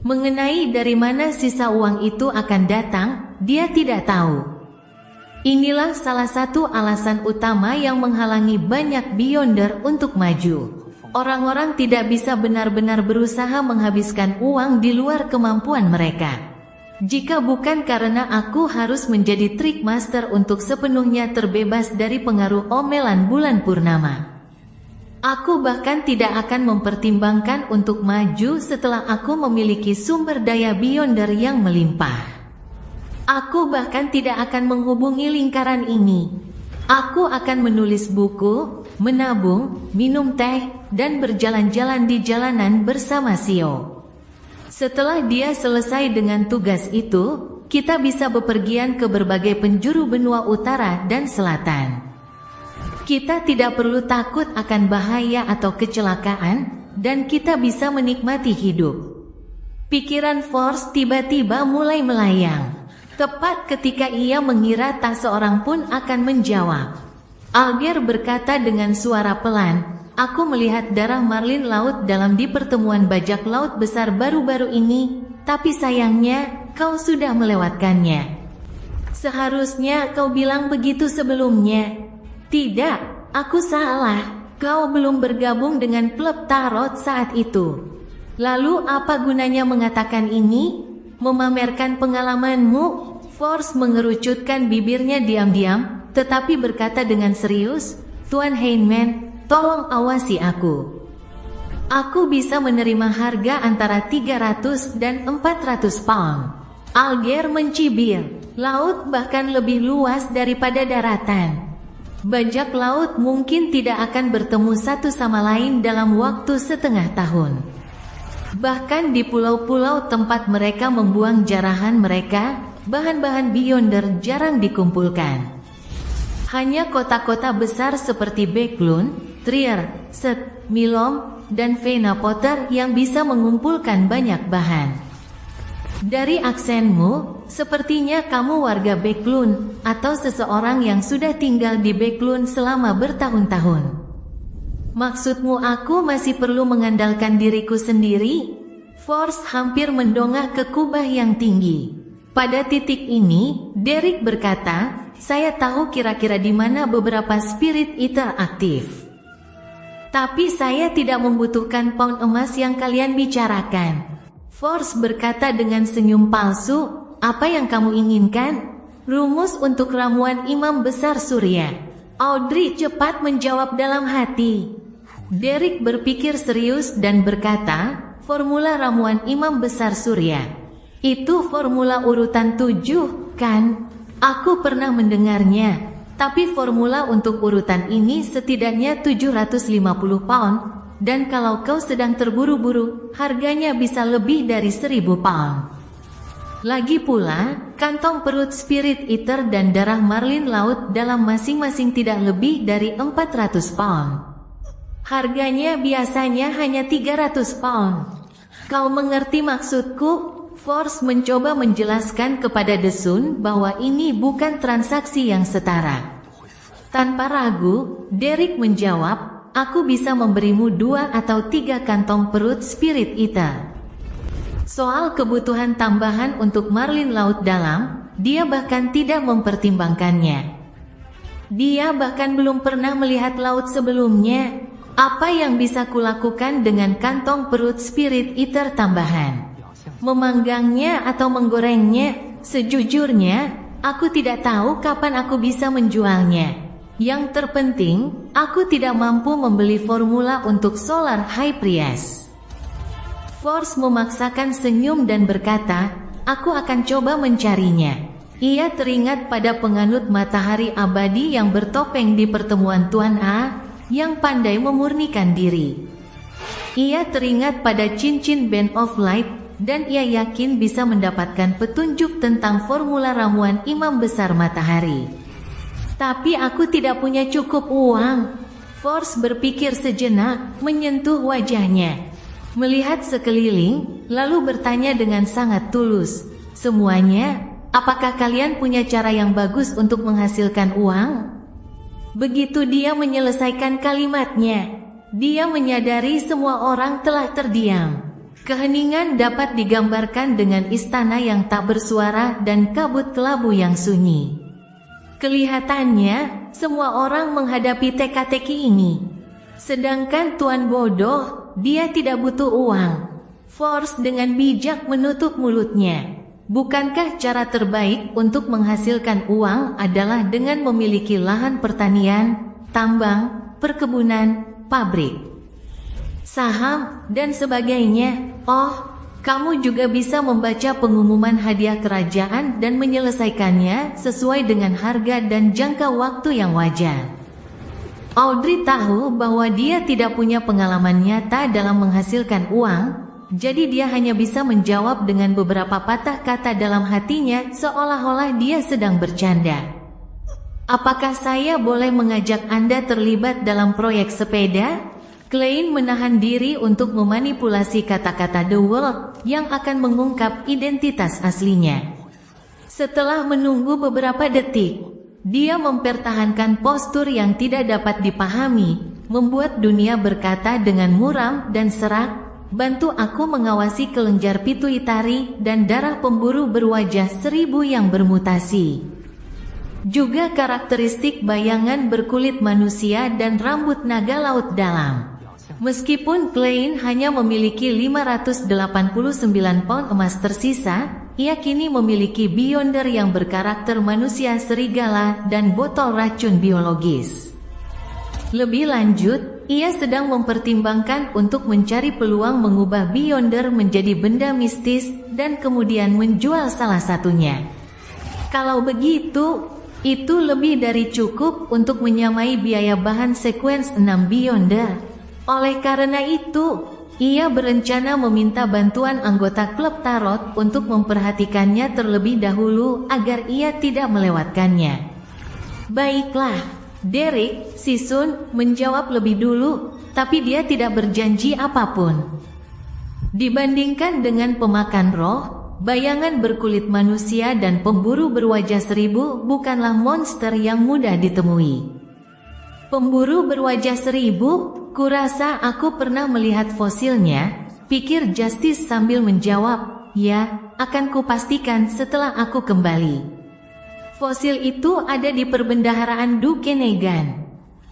Mengenai dari mana sisa uang itu akan datang, dia tidak tahu. Inilah salah satu alasan utama yang menghalangi banyak Beyonder untuk maju. Orang-orang tidak bisa benar-benar berusaha menghabiskan uang di luar kemampuan mereka. Jika bukan karena aku harus menjadi trick master untuk sepenuhnya terbebas dari pengaruh omelan bulan purnama. Aku bahkan tidak akan mempertimbangkan untuk maju setelah aku memiliki sumber daya Beyonder yang melimpah. Aku bahkan tidak akan menghubungi lingkaran ini. Aku akan menulis buku, menabung, minum teh, dan berjalan-jalan di jalanan bersama Sio. Setelah dia selesai dengan tugas itu, kita bisa bepergian ke berbagai penjuru benua utara dan selatan. Kita tidak perlu takut akan bahaya atau kecelakaan, dan kita bisa menikmati hidup. Pikiran Force tiba-tiba mulai melayang. Tepat ketika ia mengira tak seorang pun akan menjawab. Alger berkata dengan suara pelan, "Aku melihat darah marlin laut dalam di pertemuan bajak laut besar baru-baru ini, tapi sayangnya kau sudah melewatkannya. Seharusnya kau bilang begitu sebelumnya." "Tidak, aku salah. Kau belum bergabung dengan klub tarot saat itu. Lalu apa gunanya mengatakan ini? Memamerkan pengalamanmu?" Force mengerucutkan bibirnya diam-diam, tetapi berkata dengan serius, "Tuan Heyman, tolong awasi aku. Aku bisa menerima harga antara 300 dan 400 pound." Alger mencibir, "Laut bahkan lebih luas daripada daratan. Bajak laut mungkin tidak akan bertemu satu sama lain dalam waktu setengah tahun. Bahkan di pulau-pulau tempat mereka membuang jarahan mereka, bahan-bahan Beyonder jarang dikumpulkan. Hanya kota-kota besar seperti Backlund, Trier, Set, Milom, dan Vena Potter yang bisa mengumpulkan banyak bahan." "Dari aksenmu, sepertinya kamu warga Backlund, atau seseorang yang sudah tinggal di Backlund selama bertahun-tahun." "Maksudmu aku masih perlu mengandalkan diriku sendiri?" Force hampir mendongak ke kubah yang tinggi. Pada titik ini, Derek berkata, "Saya tahu kira-kira di mana beberapa Spirit Eater aktif. Tapi saya tidak membutuhkan pound emas yang kalian bicarakan." Force berkata dengan senyum palsu, "Apa yang kamu inginkan?" "Rumus untuk ramuan Imam Besar Surya." Audrey cepat menjawab dalam hati. Derek berpikir serius dan berkata, "Formula ramuan Imam Besar Surya. Itu formula urutan 7, kan? Aku pernah mendengarnya, tapi formula untuk urutan ini setidaknya 750 pound, dan kalau kau sedang terburu-buru, harganya bisa lebih dari 1000 pound. Lagi pula, kantong perut Spirit Eater dan darah marlin laut dalam masing-masing tidak lebih dari 400 pound. Harganya biasanya hanya 300 pound. Kau mengerti maksudku?" Force mencoba menjelaskan kepada Desun bahwa ini bukan transaksi yang setara. Tanpa ragu, Derek menjawab, "Aku bisa memberimu 2 atau 3 kantong perut Spirit Eater." Soal kebutuhan tambahan untuk marlin laut dalam, dia bahkan tidak mempertimbangkannya. Dia bahkan belum pernah melihat laut sebelumnya. Apa yang bisa kulakukan dengan kantong perut Spirit Eater tambahan? Memanggangnya atau menggorengnya? Sejujurnya, aku tidak tahu kapan aku bisa menjualnya. Yang terpenting, aku tidak mampu membeli formula untuk Solar High Priest. Force memaksakan senyum dan berkata, "Aku akan coba mencarinya." Ia teringat pada penganut matahari abadi yang bertopeng di pertemuan Tuan A, yang pandai memurnikan diri. Ia teringat pada cincin Band of Light, dan ia yakin bisa mendapatkan petunjuk tentang formula ramuan Imam Besar Matahari. "Tapi aku tidak punya cukup uang." Force berpikir sejenak, menyentuh wajahnya. Melihat sekeliling, lalu bertanya dengan sangat tulus, "Semuanya, apakah kalian punya cara yang bagus untuk menghasilkan uang?" Begitu dia menyelesaikan kalimatnya, dia menyadari semua orang telah terdiam. Keheningan dapat digambarkan dengan istana yang tak bersuara dan kabut kelabu yang sunyi. Kelihatannya, semua orang menghadapi teka-teki ini. Sedangkan Tuan Bodoh, dia tidak butuh uang. Force dengan bijak menutup mulutnya. Bukankah cara terbaik untuk menghasilkan uang adalah dengan memiliki lahan pertanian, tambang, perkebunan, pabrik, saham, dan sebagainya? Oh, kamu juga bisa membaca pengumuman hadiah kerajaan dan menyelesaikannya sesuai dengan harga dan jangka waktu yang wajar. Audrey tahu bahwa dia tidak punya pengalaman nyata dalam menghasilkan uang, jadi dia hanya bisa menjawab dengan beberapa patah kata dalam hatinya seolah-olah dia sedang bercanda. "Apakah saya boleh mengajak Anda terlibat dalam proyek sepeda?" Klein menahan diri untuk memanipulasi kata-kata The World yang akan mengungkap identitas aslinya. Setelah menunggu beberapa detik, dia mempertahankan postur yang tidak dapat dipahami, membuat dunia berkata dengan muram dan serak, "Bantu aku mengawasi kelenjar pituitari dan darah pemburu berwajah 1000 yang bermutasi. Juga karakteristik bayangan berkulit manusia dan rambut naga laut dalam." Meskipun Klein hanya memiliki 589 pound emas tersisa, ia kini memiliki Beyonder yang berkarakter manusia serigala dan botol racun biologis. Lebih lanjut, ia sedang mempertimbangkan untuk mencari peluang mengubah Beyonder menjadi benda mistis dan kemudian menjual salah satunya. Kalau begitu, itu lebih dari cukup untuk menyamai biaya bahan sekuens 6 Beyonder. Oleh karena itu, ia berencana meminta bantuan anggota klub tarot untuk memperhatikannya terlebih dahulu agar ia tidak melewatkannya. "Baiklah," Derek, si Sun, menjawab lebih dulu, tapi dia tidak berjanji apapun. Dibandingkan dengan pemakan roh, bayangan berkulit manusia dan pemburu berwajah 1000 bukanlah monster yang mudah ditemui. "Pemburu berwajah 1000? Kurasa aku pernah melihat fosilnya," pikir Justice sambil menjawab. "Ya, akan kupastikan setelah aku kembali." Fosil itu ada di perbendaharaan Duke Negan.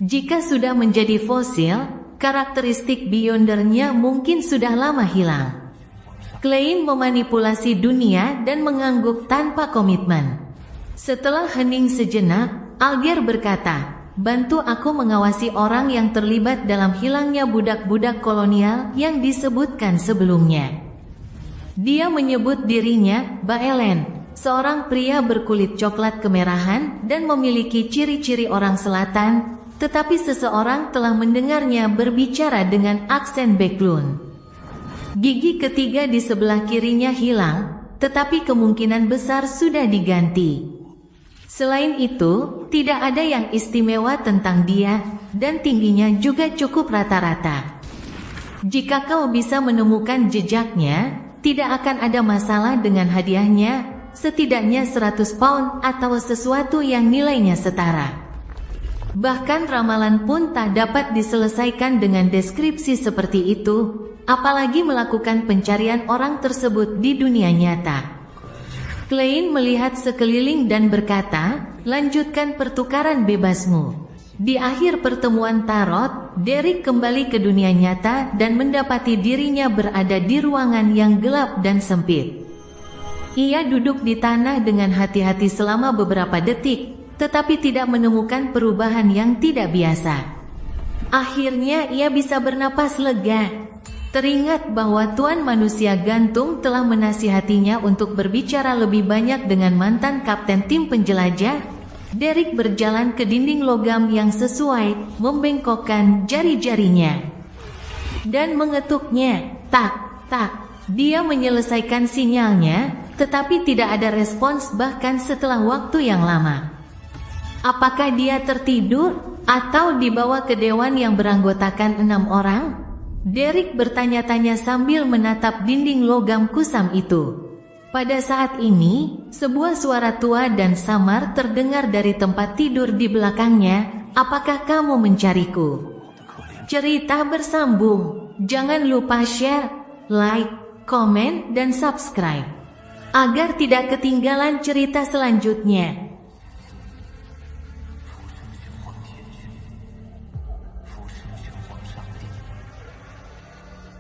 Jika sudah menjadi fosil, karakteristik Beyondernya mungkin sudah lama hilang. Klein memanipulasi dunia dan mengangguk tanpa komitmen. Setelah hening sejenak, Alger berkata, "Bantu aku mengawasi orang yang terlibat dalam hilangnya budak-budak kolonial yang disebutkan sebelumnya." Dia menyebut dirinya Baelen, seorang pria berkulit coklat kemerahan dan memiliki ciri-ciri orang selatan, tetapi seseorang telah mendengarnya berbicara dengan aksen Backlund. Gigi ketiga di sebelah kirinya hilang, tetapi kemungkinan besar sudah diganti. Selain itu, tidak ada yang istimewa tentang dia, dan tingginya juga cukup rata-rata. Jika kau bisa menemukan jejaknya, tidak akan ada masalah dengan hadiahnya, setidaknya 100 pound atau sesuatu yang nilainya setara. Bahkan ramalan pun tak dapat diselesaikan dengan deskripsi seperti itu, apalagi melakukan pencarian orang tersebut di dunia nyata. Klein melihat sekeliling dan berkata, "Lanjutkan pertukaran bebasmu." Di akhir pertemuan tarot, Derek kembali ke dunia nyata dan mendapati dirinya berada di ruangan yang gelap dan sempit. Ia duduk di tanah dengan hati-hati selama beberapa detik, tetapi tidak menemukan perubahan yang tidak biasa. Akhirnya ia bisa bernapas lega. Teringat bahwa Tuan Manusia Gantung telah menasihatinya untuk berbicara lebih banyak dengan mantan kapten tim penjelajah, Derek berjalan ke dinding logam yang sesuai, membengkokkan jari-jarinya dan mengetuknya. Tak, dia menyelesaikan sinyalnya, tetapi tidak ada respons bahkan setelah waktu yang lama. Apakah dia tertidur? Atau dibawa ke dewan yang beranggotakan 6 orang? Derek bertanya-tanya sambil menatap dinding logam kusam itu. Pada saat ini, sebuah suara tua dan samar terdengar dari tempat tidur di belakangnya. Apakah kamu mencariku? Cerita bersambung. Jangan lupa share, like, komen, dan subscribe agar tidak ketinggalan cerita selanjutnya.